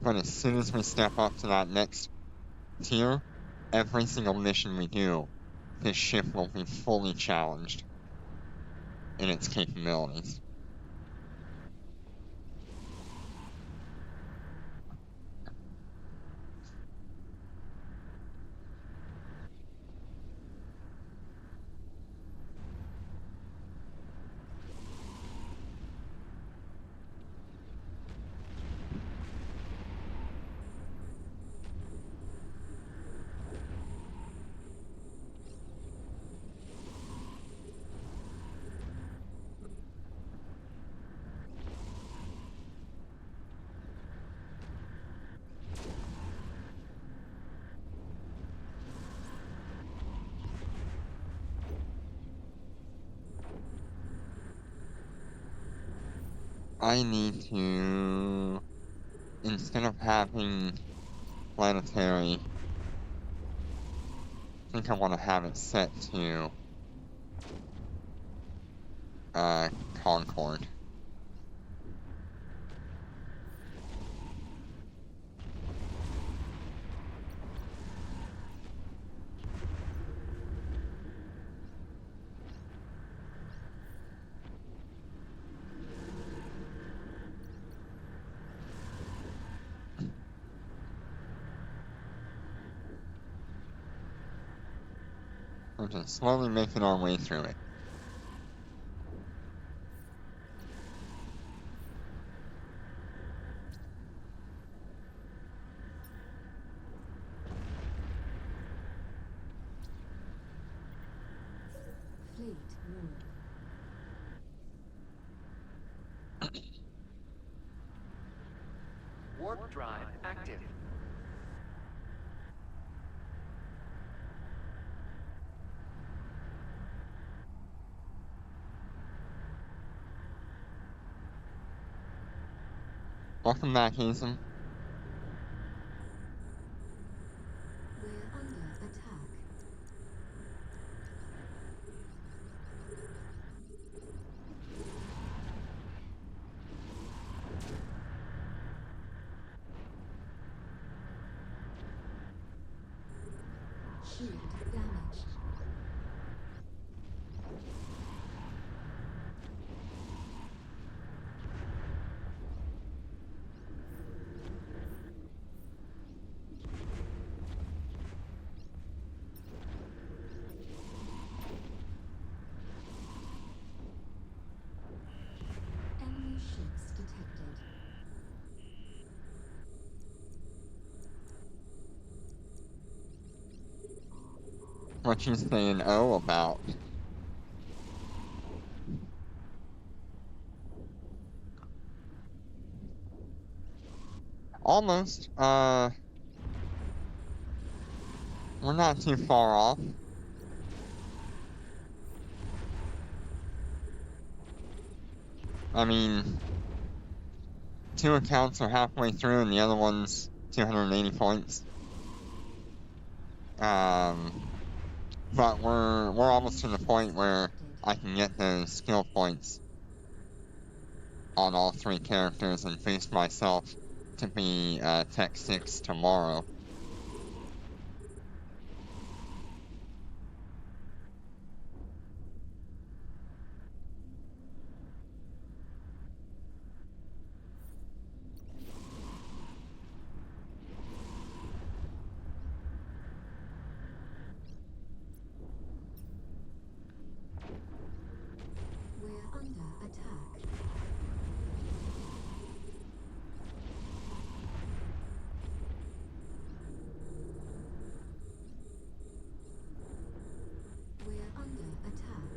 But as soon as we step up to that next tier, every single mission we do, this ship will be fully challenged in its capabilities. I need to, instead of having planetary, I think I want to have it set to Concord. We're just slowly making our way through it. Fleet move. Warp drive active. Welcome back, Hazen. We're under attack. Shield damaged. Enemy ships detected. What you saying O about? Almost. We're not too far off. I mean, 2 accounts are halfway through and the other one's 280 points. But we're almost to the point where I can get those skill points on all 3 characters and boost myself to be Tech 6 tomorrow. We're under attack. We're under attack.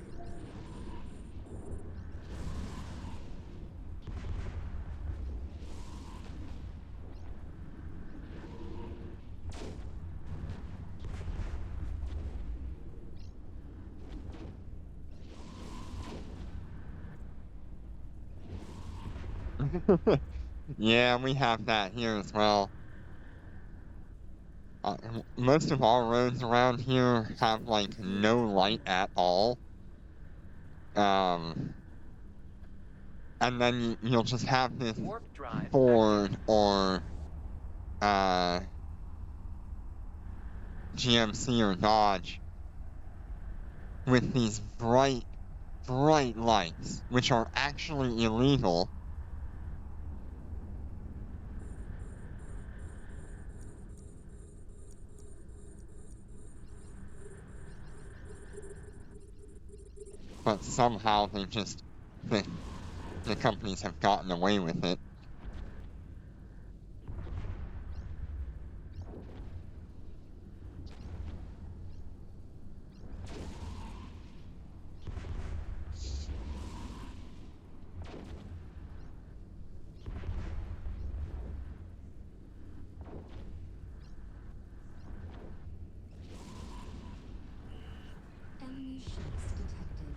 Yeah, we have that here as well. Most of our roads around here have like no light at all. And then you'll just have this Warp drive Ford or GMC or Dodge with these bright lights, which are actually illegal. But somehow the companies have gotten away with it. Enemy ships detected.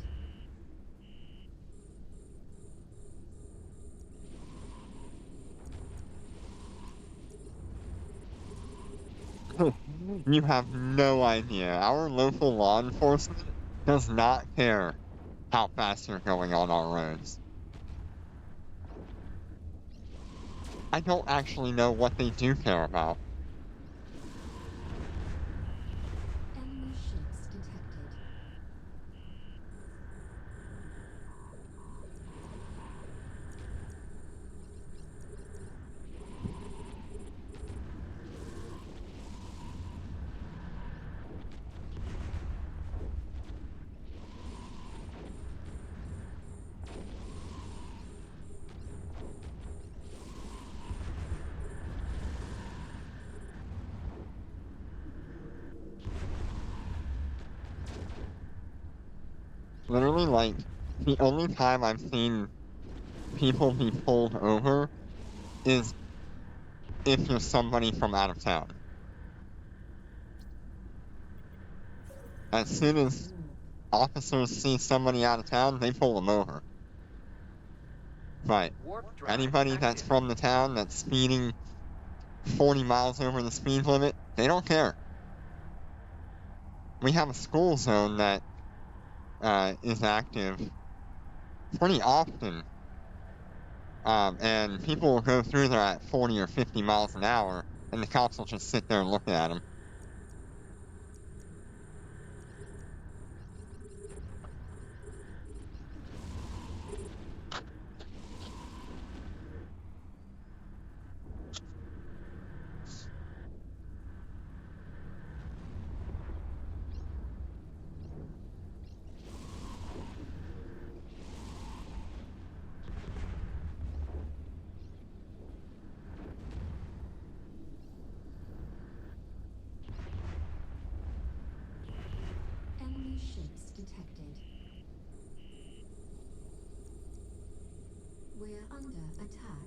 You have no idea. Our local law enforcement does not care how fast you're going on our roads. I don't actually know what they do care about. Enemy ships detected. Literally, like, the only time I've seen people be pulled over is if you're somebody from out of town. As soon as officers see somebody out of town, they pull them over. But Warp drive anybody that's active. from the town that's speeding 40 miles over the speed limit, they don't care. We have a school zone that is active pretty often, and people will go through there at 40 or 50 miles an hour, and the cops will just sit there and look at them. Enemy ships detected. We're under attack.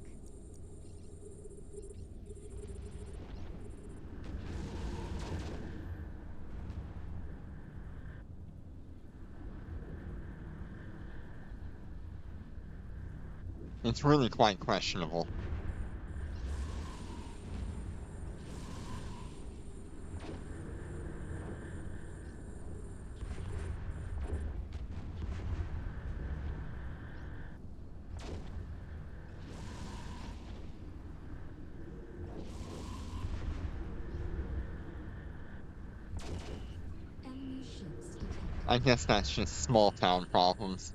It's really quite questionable. ships detected. I guess that's just small town problems.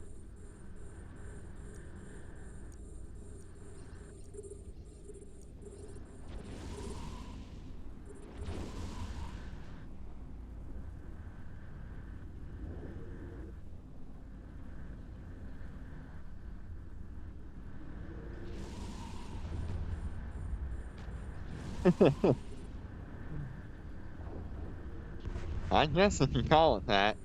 I guess if you call it that.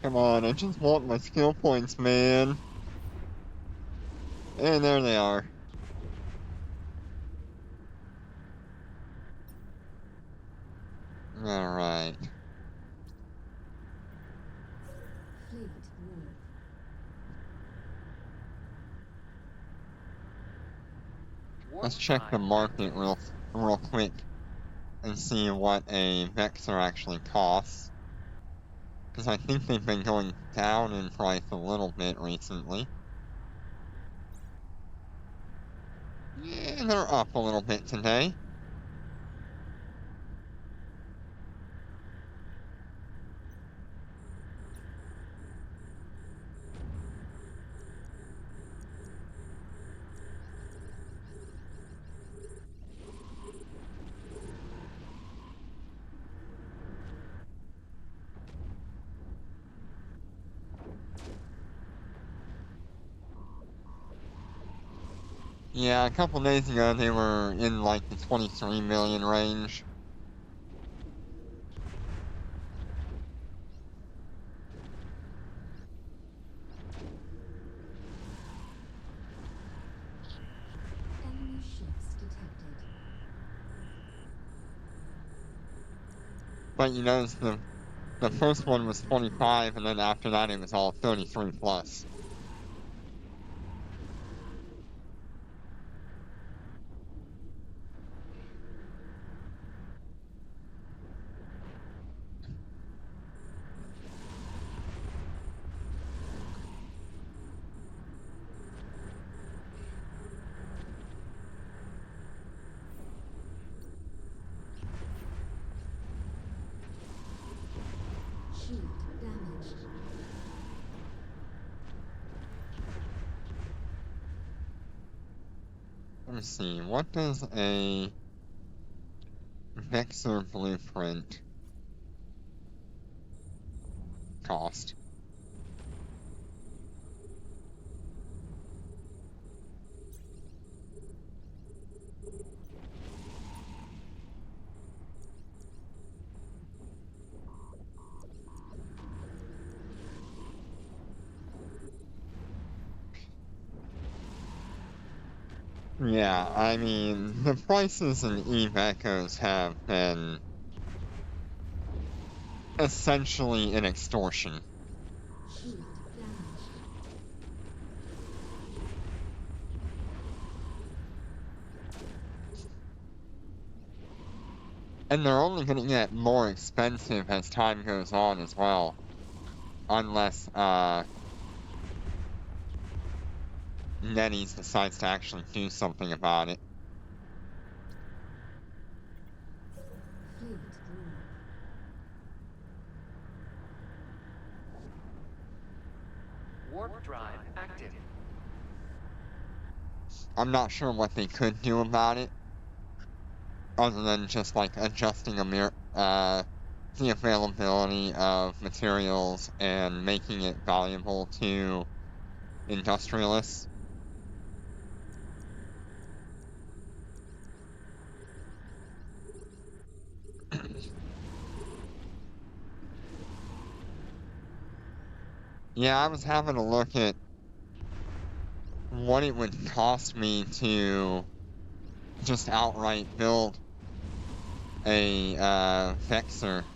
Come on, I just want my skill points, man. And there they are. Alright. Fleet war. Let's check the market real quick and see what a Vexor actually costs. Because I think they've been going down in price a little bit recently. Yeah, they're up a little bit today. Yeah, a couple days ago they were in like the 23 million range. Enemy ships detected. But you notice the first one was 25, and then after that it was all 33 plus. Shield damaged. Let me see, what does a Vexor blueprint cost? Yeah, I mean, the prices in Eve Echoes have been essentially an extortion. Shield damaged. And they're only going to get more expensive as time goes on as well. Unless, NetEase decides to actually do something about it. Fleet war. Warp drive active. I'm not sure what they could do about it. Other than just, like, adjusting the availability of materials and making it valuable to industrialists. Yeah, I was having a look at what it would cost me to just outright build a Vexor.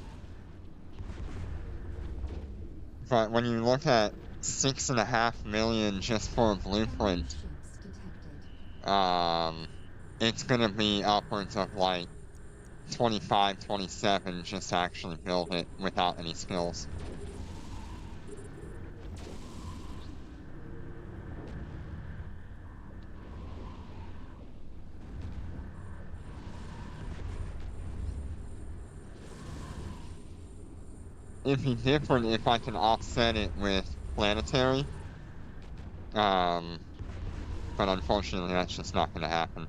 But when you look at 6.5 million just for a Enemy blueprint, ships detected. it's gonna be upwards of like 25, 27 just to actually build it without any skills. It'd be different if I can offset it with planetary. But unfortunately that's just not gonna happen.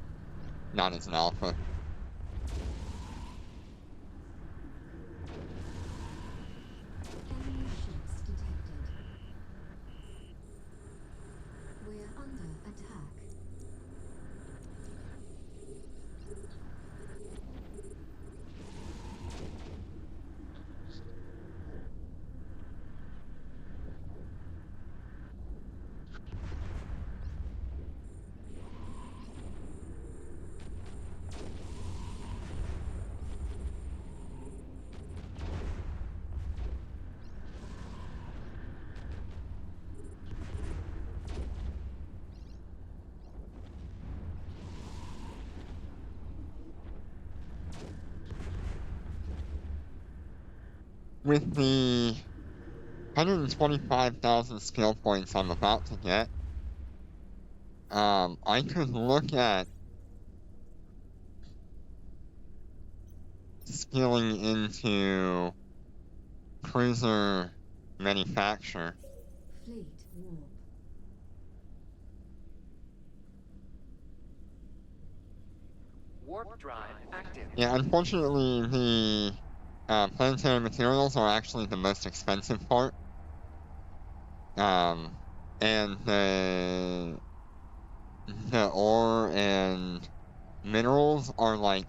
Not as an alpha. Enemy ships detected. We're under attack. With the 125,000 skill points I'm about to get, I could look at skilling into cruiser manufacture. Fleet warp. Warp drive active. Yeah, unfortunately the planetary materials are actually the most expensive part. And the ore and minerals are like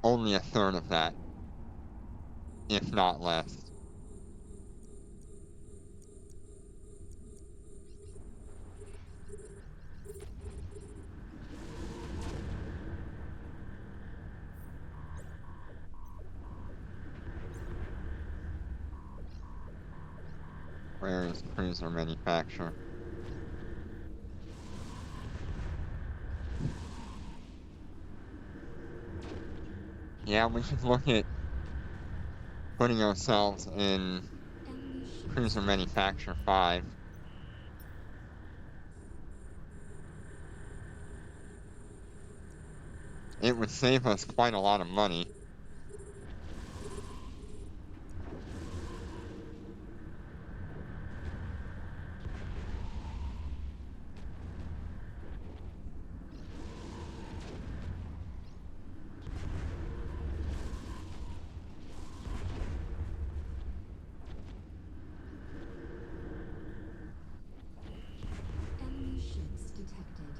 only a third of that, if not less. Where is cruiser manufacture? Yeah, we should look at putting ourselves in Enemy ships. cruiser manufacture 5. It would save us quite a lot of money. Enemy ships detected.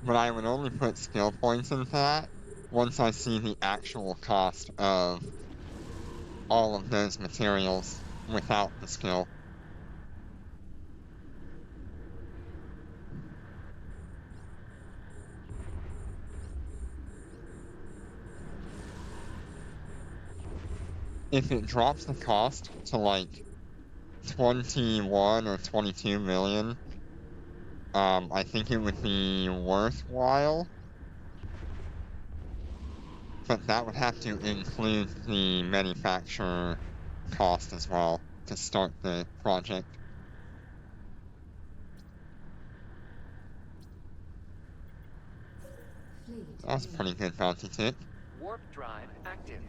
But I would only put skill points into that once I see the actual cost of all of those materials without the skill. If it drops the cost to like 21 or 22 million, I think it would be worthwhile. But that would have to include the manufacturer cost as well to start the project. Fleet. That was a pretty good bounty tick. Warp drive active.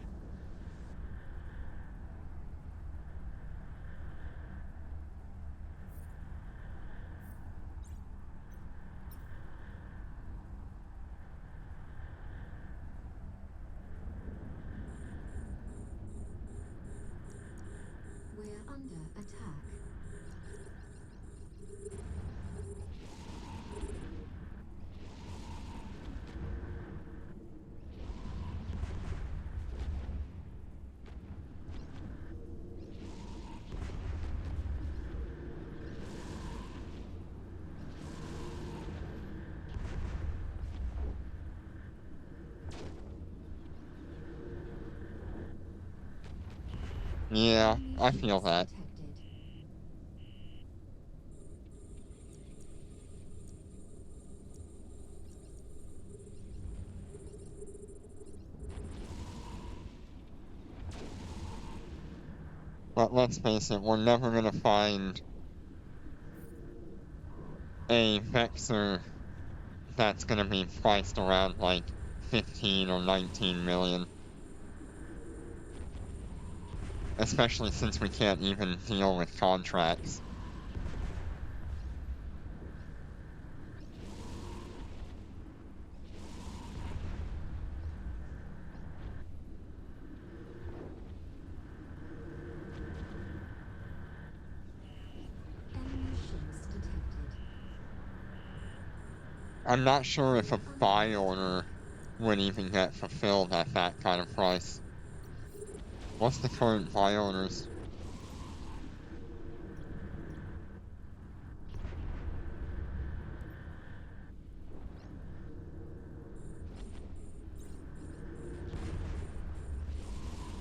We're under attack. Yeah, Enemy I feel ships that. detected. But let's face it, we're never gonna find a Vexor that's gonna be priced around like 15 or 19 million. Especially since we can't even deal with contracts. Enemy ships detected. I'm not sure if a buy order would even get fulfilled at that kind of price. What's the current buy orders?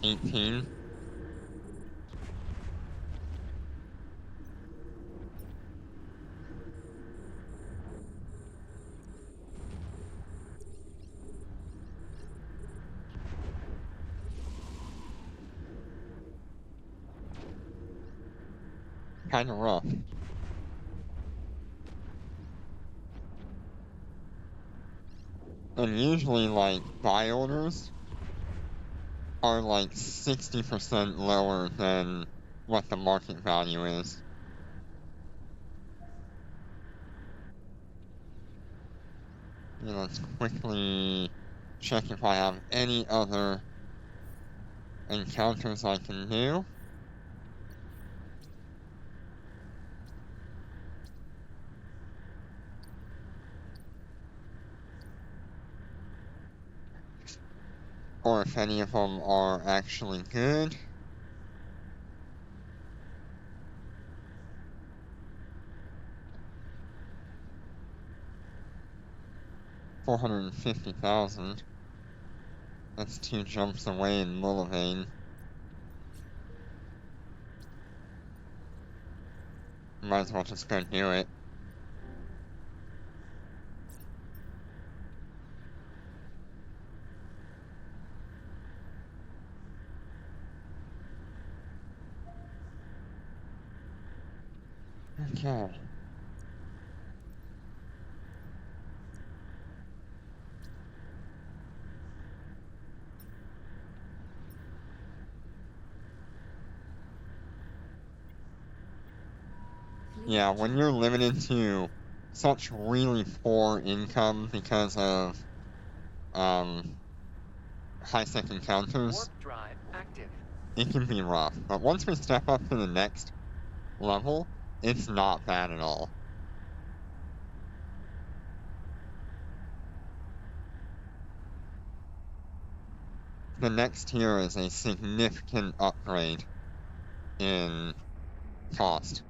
$18? Kinda rough. And usually, like, buy orders are like 60% lower than what the market value is. Let's quickly check if I have any other encounters I can do. Or if any of them are actually good. $450,000. That's 2 jumps away in Mullivain. Might as well just go do it. Okay. Yeah, when you're limited to such really poor income because of high-tech encounters, Warp drive active. it can be rough. But once we step up to the next level, it's not bad at all. The next tier is a significant upgrade in cost.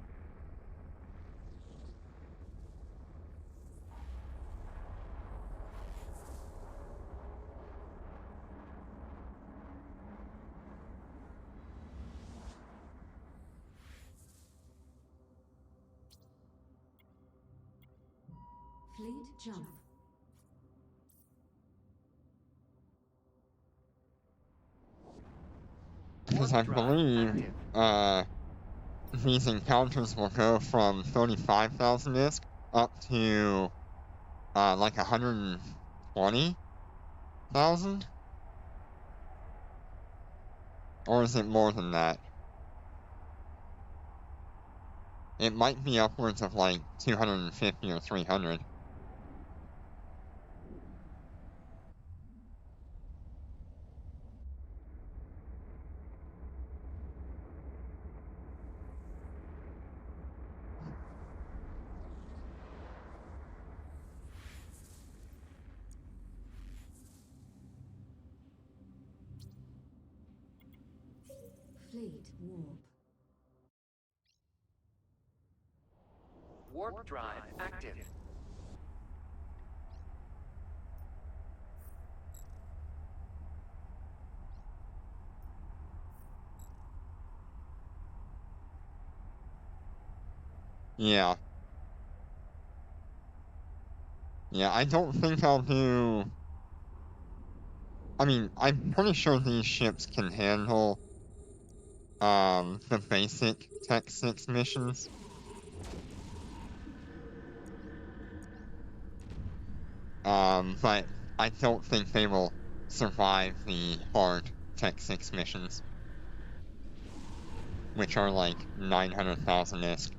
Fleet jump. Because I Warp drive believe active. these encounters will go from 35,000 ISK up to like 120,000? Or is it more than that? It might be upwards of like 250 or 300. Fleet warp. Warp drive active. Yeah. Yeah, I don't think I'll do... I mean, I'm pretty sure these ships can handle the basic Tech 6 missions. But I don't think they will survive the hard Tech 6 missions, which are like 900,000 ISK.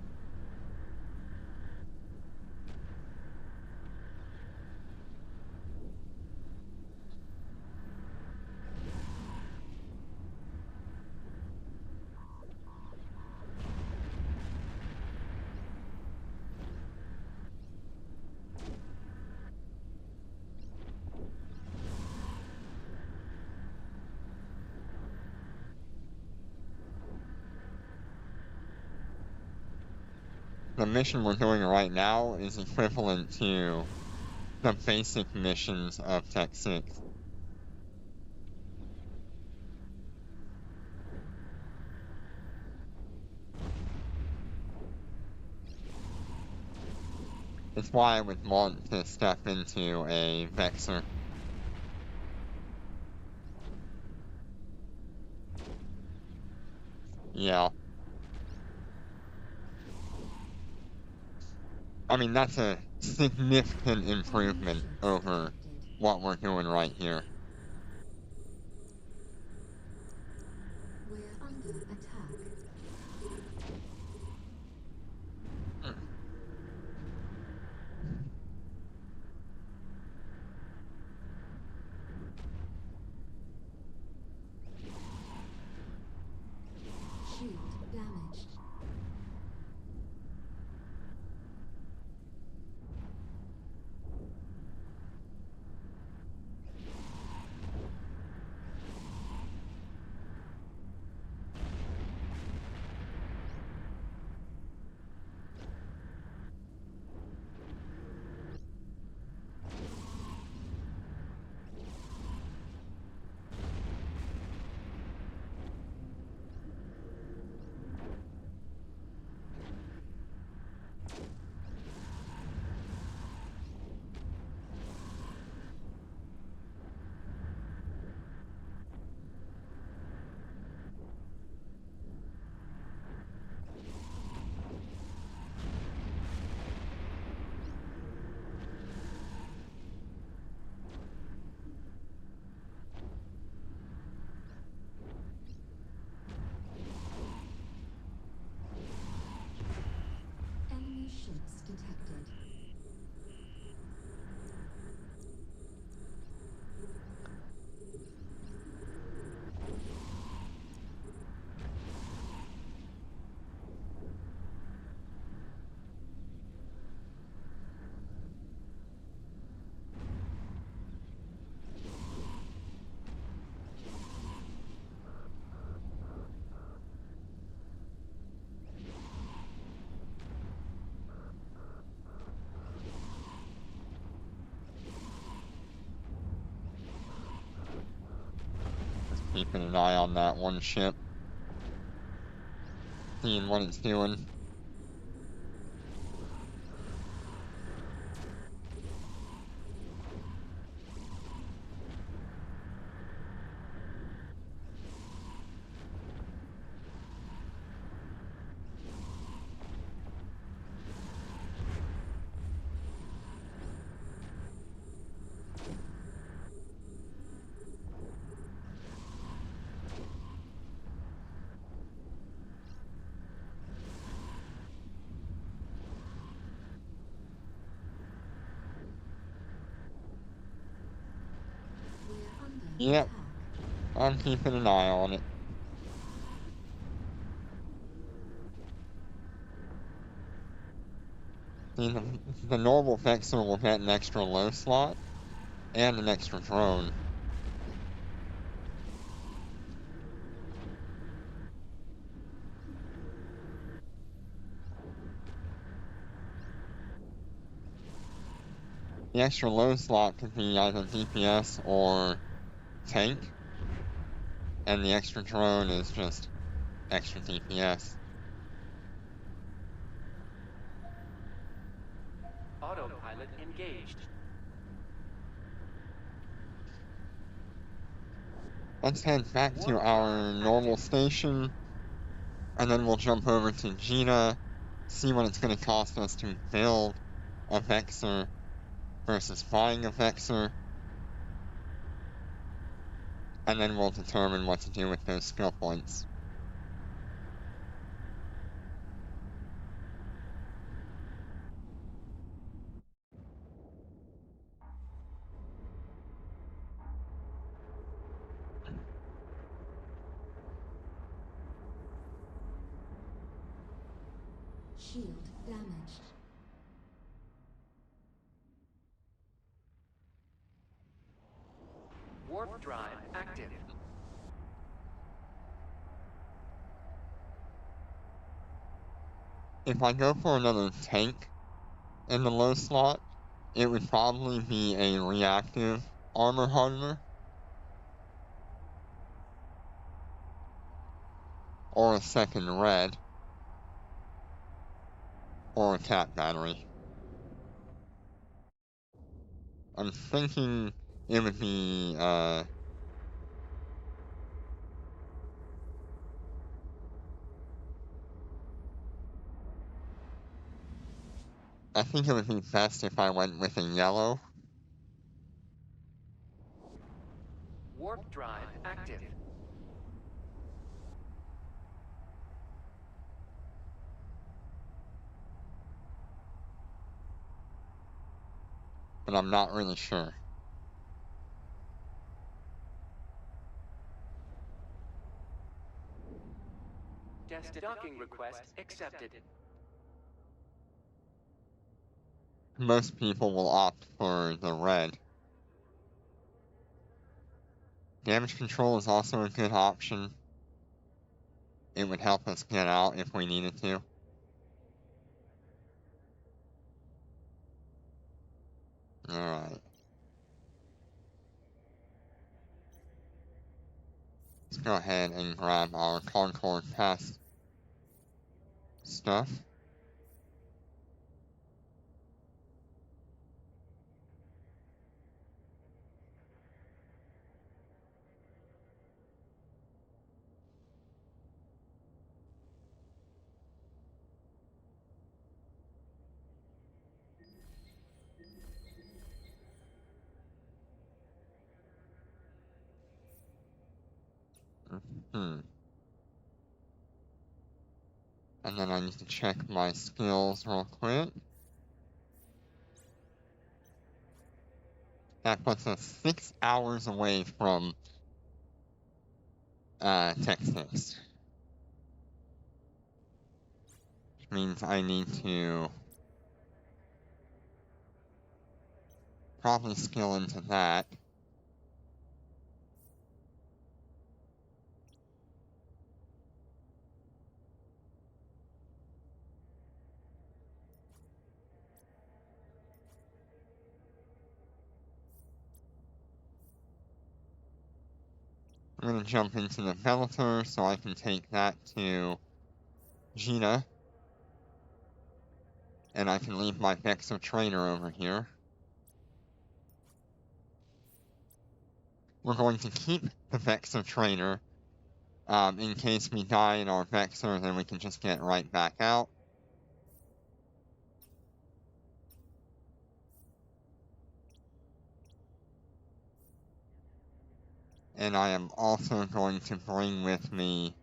The mission we're doing right now is equivalent to the basic missions of Tech 6. It's why I would want to step into a Vexor. Yeah. I mean, that's a significant improvement over what we're doing right here. We're under attack. Shield damaged. Enemy ships detected. Keeping an eye on that one ship. Seeing what it's doing. We're under Yep. attack. I'm keeping an eye on it. See, the normal Vexor will get an extra low slot and an extra drone. The extra low slot could be either DPS or tank, and the extra drone is just extra DPS. Autopilot engaged. Let's head back to our normal station And then we'll jump over to Gina, see what it's going to cost us to build a Vexor versus buying a Vexor. And then we'll determine what to do with those skill points. Shield damaged. Warp drive active. If I go for another tank in the low slot, it would probably be a reactive armor hardener. Or a second red. Or a cat battery. I'm thinking it would be, I think it would be best if I went with a yellow. Warp drive active. But I'm not really sure. Docking request accepted. Most people will opt for the red. Damage control is also a good option. It would help us get out if we needed to. Alright. Let's go ahead and grab our Concord Pass stuff. And then I need to check my skills real quick. That puts us 6 hours away from Tech 6. Which means I need to probably skill into that. I'm gonna jump into the Bellator so I can take that to Gina. And I can leave my Vexor trainer over here. We're going to keep the Vexor trainer. In case we die in our Vexor, then we can just get right back out. And I am also going to bring with me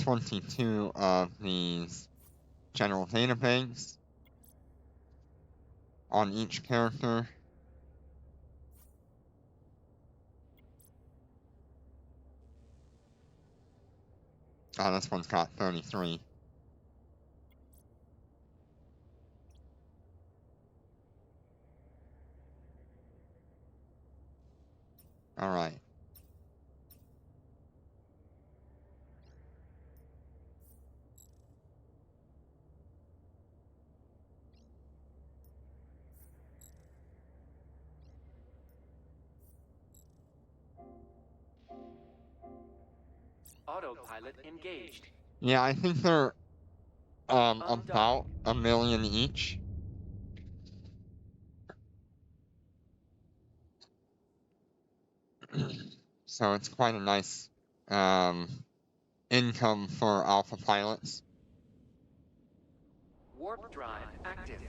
22 of these general databanks on each character. This one's got 33. Alright. Autopilot engaged. Yeah, I think they're about 1 million each. So it's quite a nice income for Alpha pilots. Warp drive active.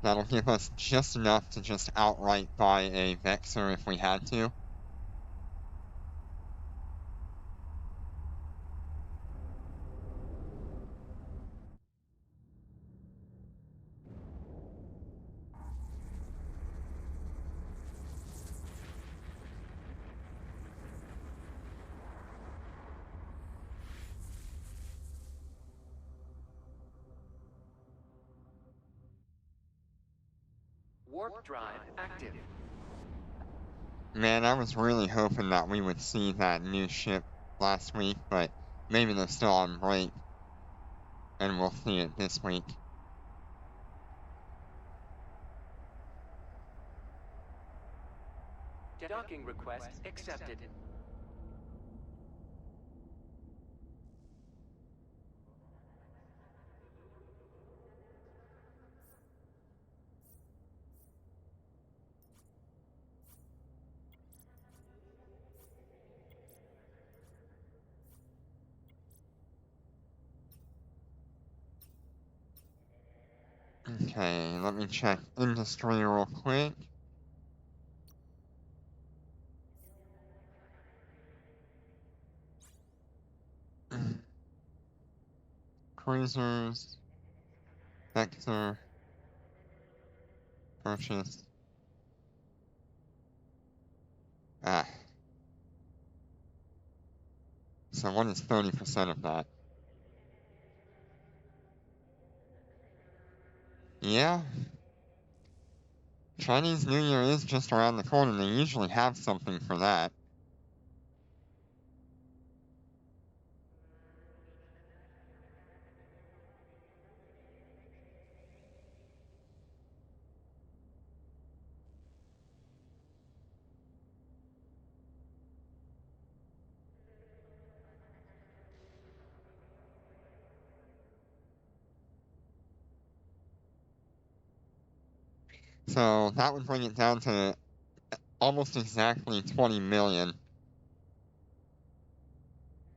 That'll give us just enough to just outright buy a Vexor if we had to. Warp drive active. Man, I was really hoping that we would see that new ship last week, but maybe they're still on break, and we'll see it this week. Docking request accepted. Okay, let me check industry real quick. Cruisers, Vector, purchase. So what is 30% of that? Yeah. Chinese New Year is just around the corner. They usually have something for that. So that would bring it down to almost exactly 20 million.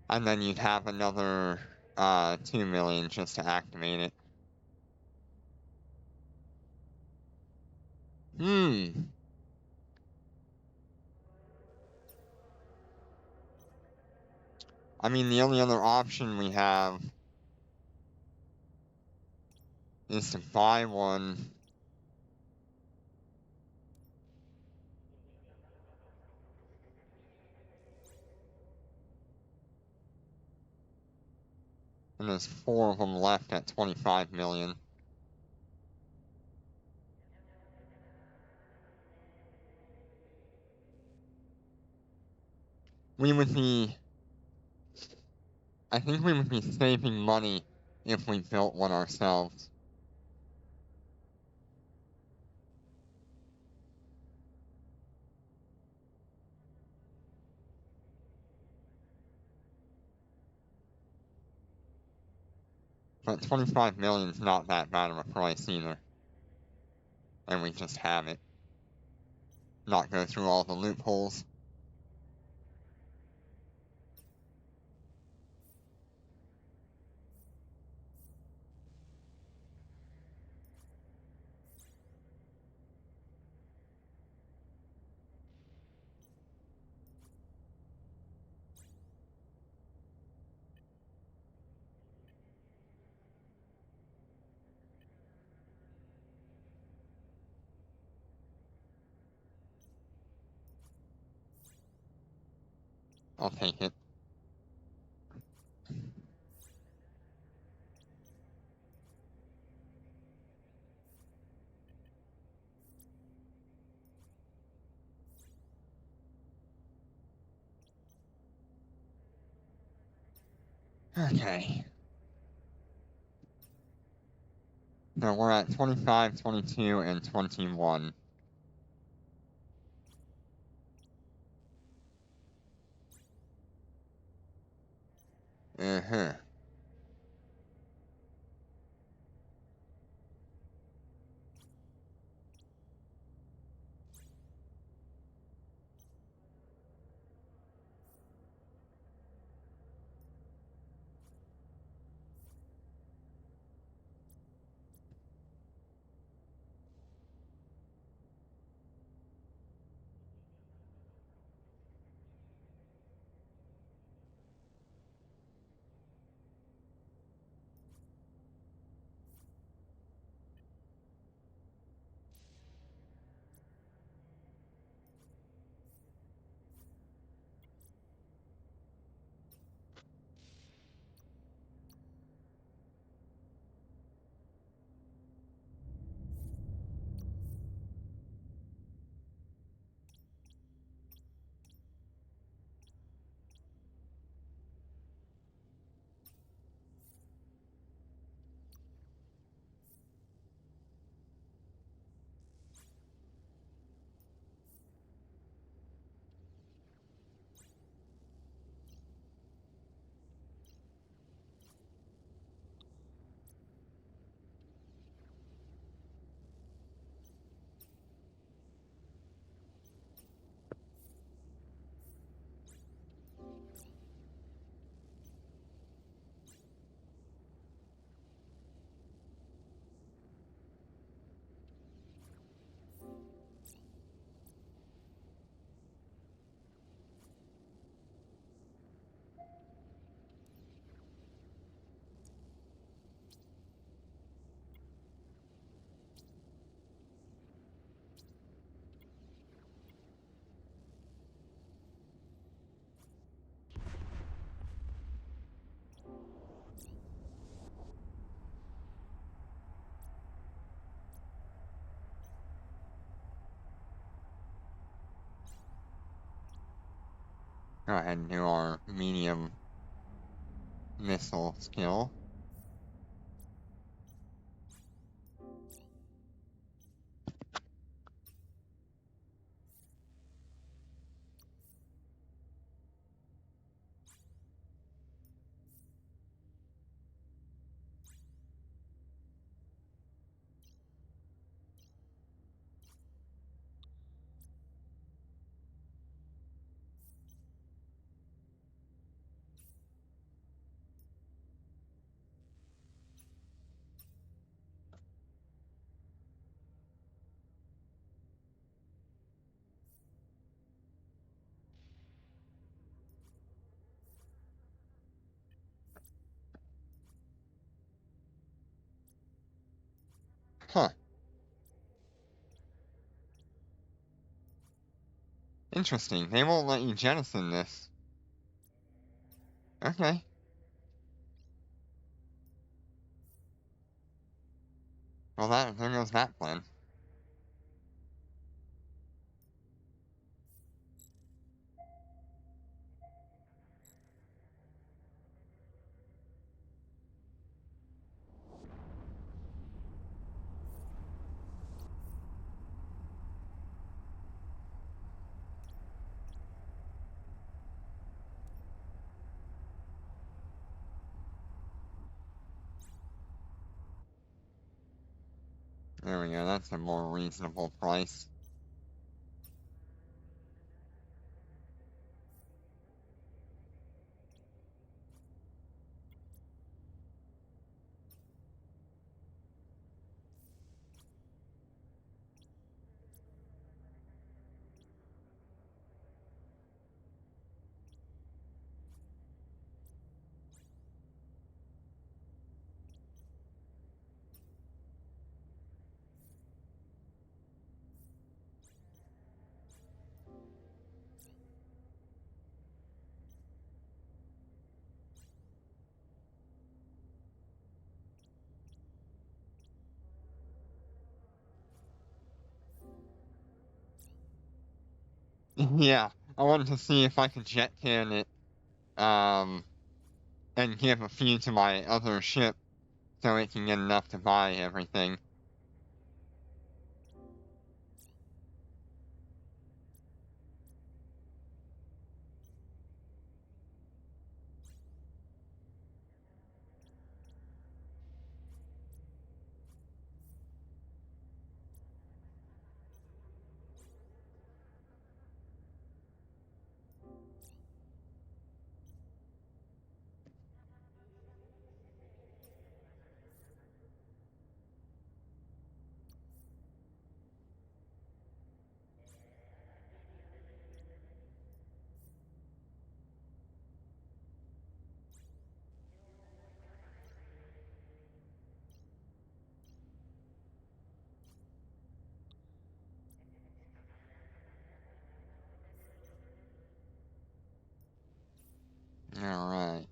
And then you'd have another 2 million just to activate it. I mean, the only other option we have is to buy one. And there's 4 of them left at 25 million. I think we would be saving money if we built one ourselves. But 25 million is not that bad of a price either. And we just have it. Not go through all the loopholes. I'll take it. Okay. So we're at 25, 22, and 21. Uh-huh. go ahead and do our medium missile skill. Huh. Interesting. They won't let you jettison this. Okay. Well, there goes that plan. There we go. That's a more reasonable price. Yeah, I wanted to see if I could jet can it, and give a few to my other ship so it can get enough to buy everything. Alright.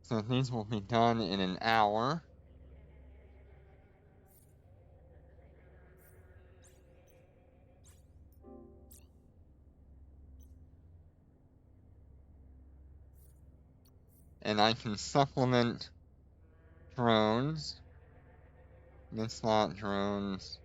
So these will be done in an hour. And I can supplement drones, mid-slot drones.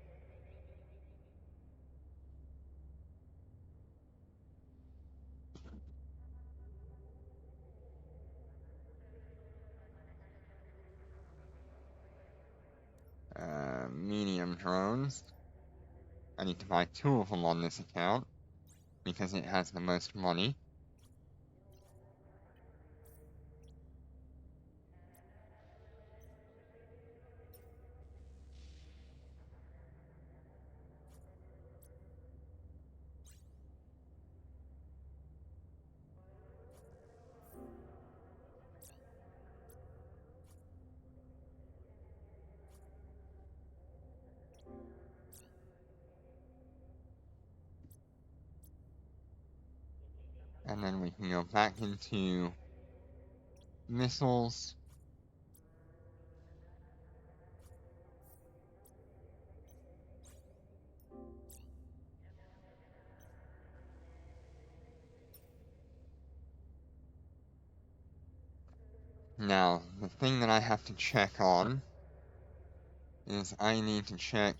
Medium drones. I need to buy 2 of them on this account because it has the most money. And then we can go back into missiles. Now, the thing that I have to check on is I need to check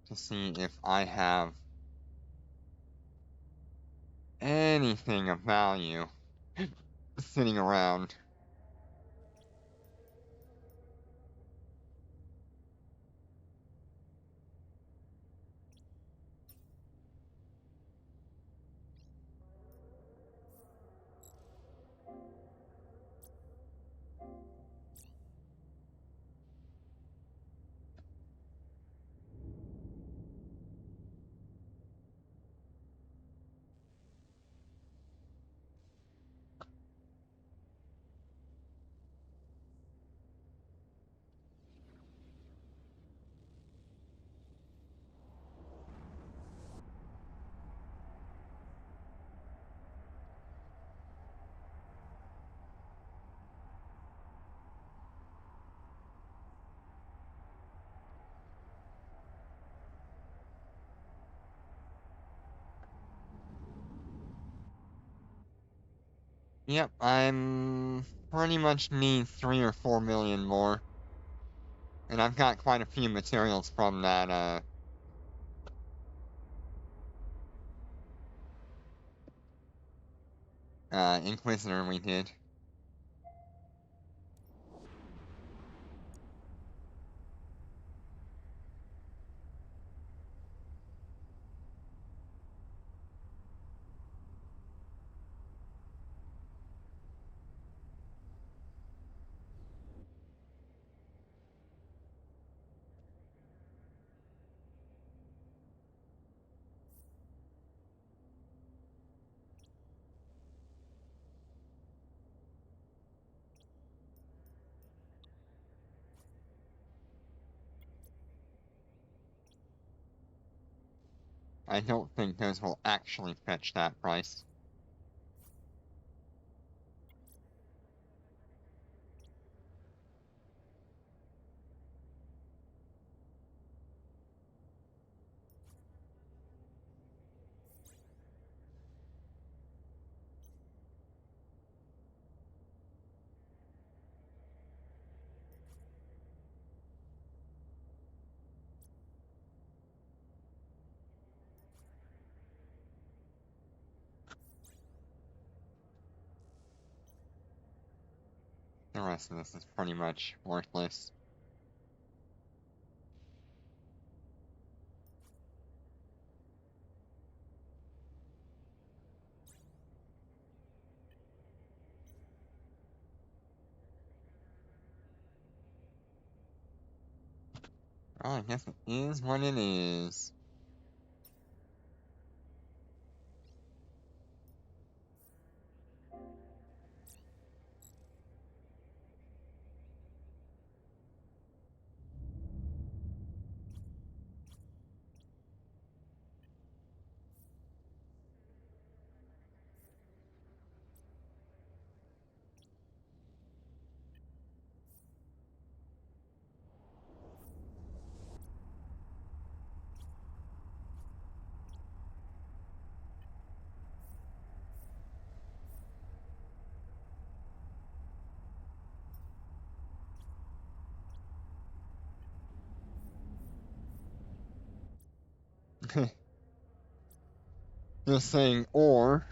to see if I have anything of value sitting around. Yep, I'm pretty much need 3 or 4 million more. And I've got quite a few materials from that, Inquisitor we did. I don't think those will actually fetch that price. The rest of this is pretty much worthless. Oh, I guess it is what it is. Just saying, or...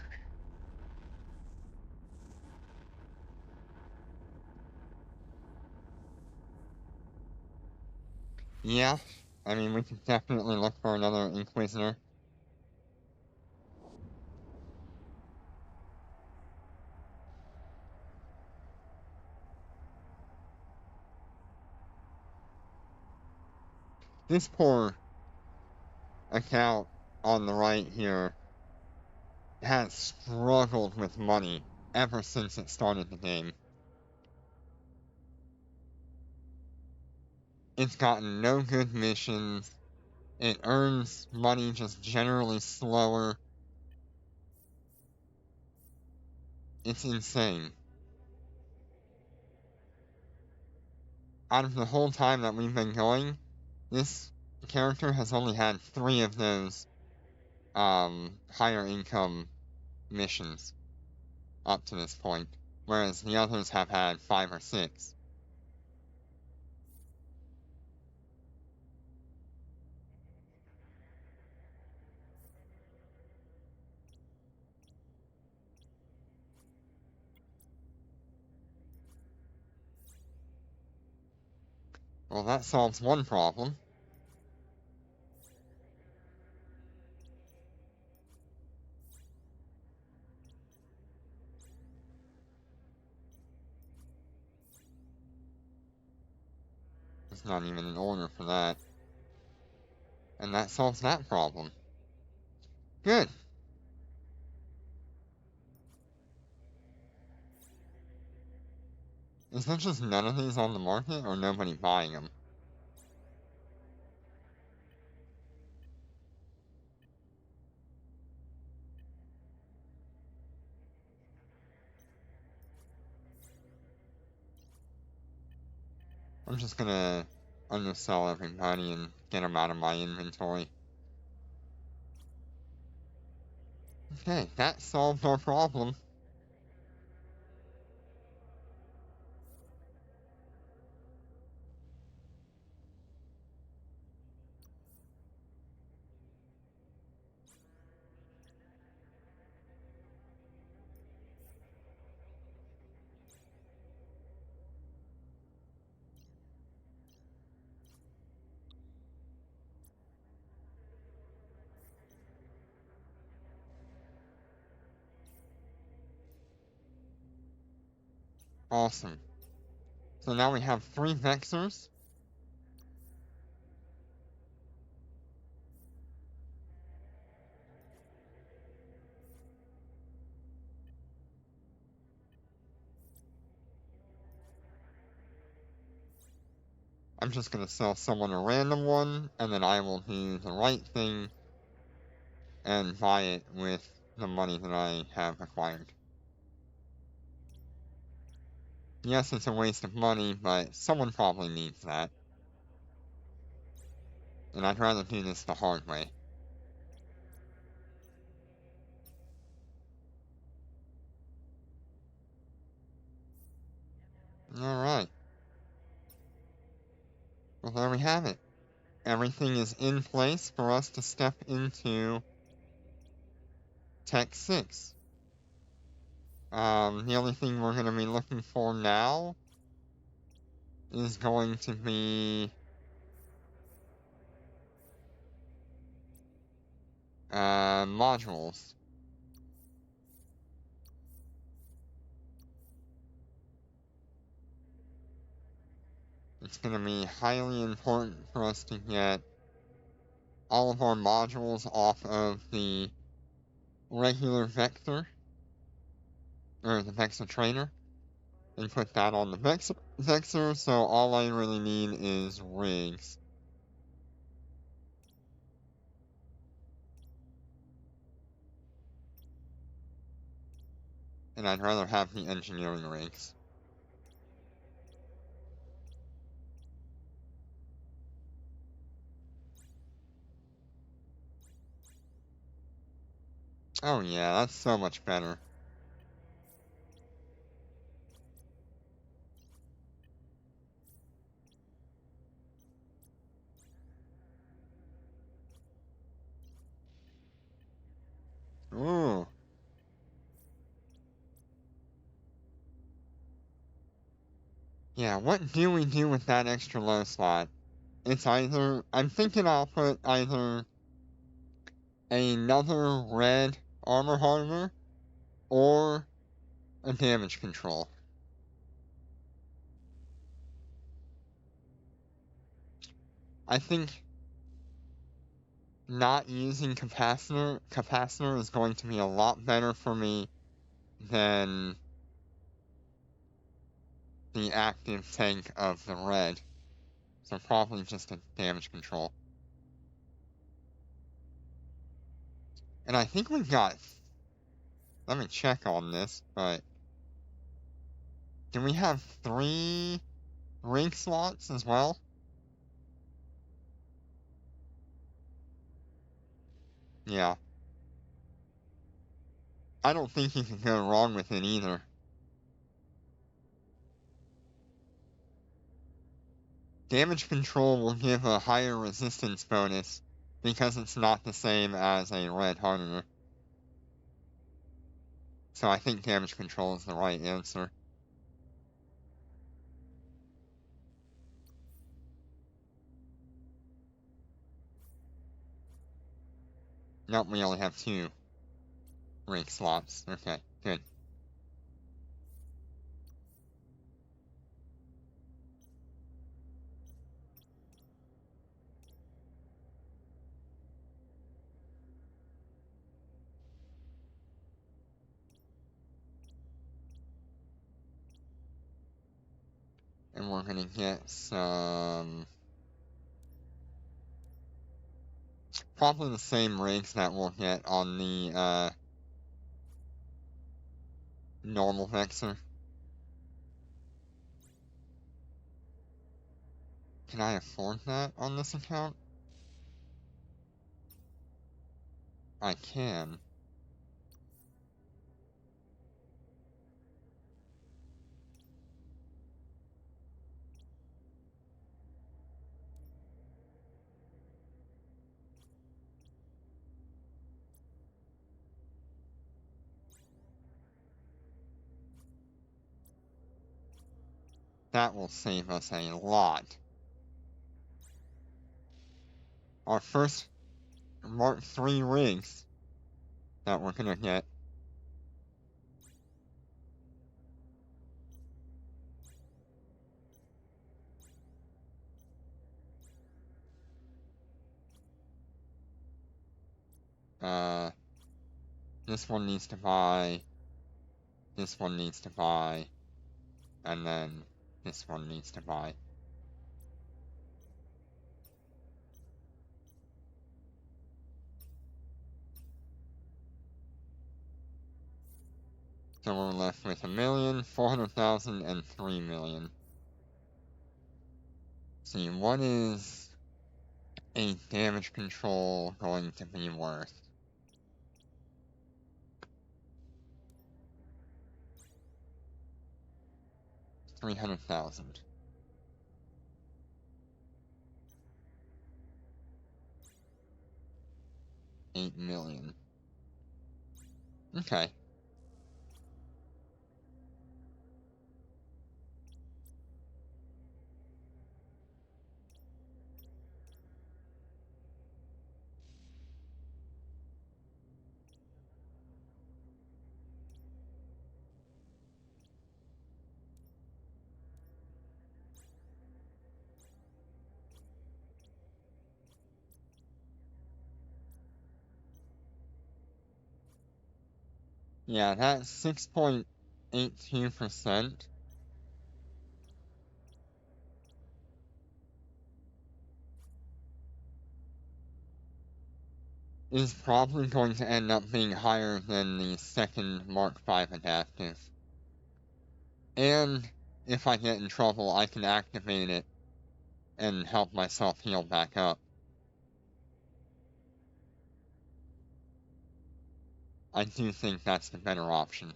Yeah, I mean, we could definitely look for another Inquisitor. This poor account on the right here has struggled with money ever since it started the game. It's gotten no good missions. It earns money just generally slower. It's insane. Out of the whole time that we've been going, this character has only had 3 of those, higher income missions up to this point, whereas the others have had 5 or 6. Well, that solves one problem. There's not even an order for that. And that solves that problem. Good. Is there just none of these on the market, or nobody buying them? I'm just gonna undersell everybody and get them out of my inventory. Okay, that solved our problem. Awesome. So now we have 3 Vexors. I'm just gonna sell someone a random one, and then I will do the right thing and buy it with the money that I have acquired. Yes, it's a waste of money, but someone probably needs that. And I'd rather do this the hard way. Alright. Well, there we have it. Everything is in place for us to step into Tech 6. The only thing we're going to be looking for now is going to be modules. It's going to be highly important for us to get all of our modules off of the regular Vector, or the Vexor trainer, and put that on the Vexor, so all I really need is rigs. And I'd rather have the engineering rigs. Oh yeah, that's so much better. Ooh. Yeah, what do we do with that extra low slot? It's either, I'm thinking I'll put either another red armor hardener or a damage control. I think not using capacitor is going to be a lot better for me than the active tank of the red. So probably just a damage control. And I think we've got, let me check on this, but do we have 3 ring slots as well? Yeah. I don't think you can go wrong with it either. damage control will give a higher resistance bonus because it's not the same as a red hardener. So I think damage control is the right answer. Nope, we only have 2 rank slots. Okay, good. And we're gonna get some... probably the same ranks that we'll get on the, normal Vexor. Can I afford that on this account? I can. That will save us a lot. Our first Mark III rigs that we're gonna get. This one needs to buy, this one needs to buy, and then this one needs to buy. So we're left with 1,400,000 and 3 million. See, what is a damage control going to be worth? $300,000. $8 million. Okay. Yeah, that's 6.82%. Is probably going to end up being higher than the second Mark V adaptive. And if I get in trouble, I can activate it and help myself heal back up. I do think that's the better option.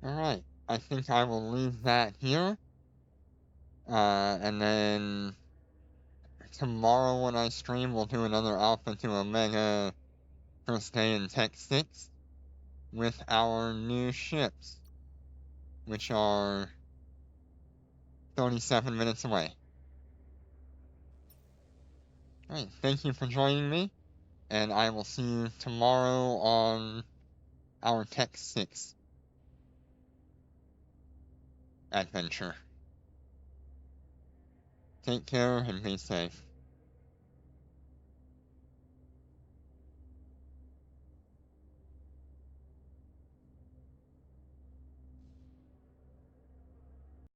Alright, I think I will leave that here. And then tomorrow when I stream, we'll do another Alpha to Omega first day in Tech 6 with our new ships, which are 37 minutes away. Alright, thank you for joining me, and I will see you tomorrow on our Tech 6 adventure. Take care and be safe.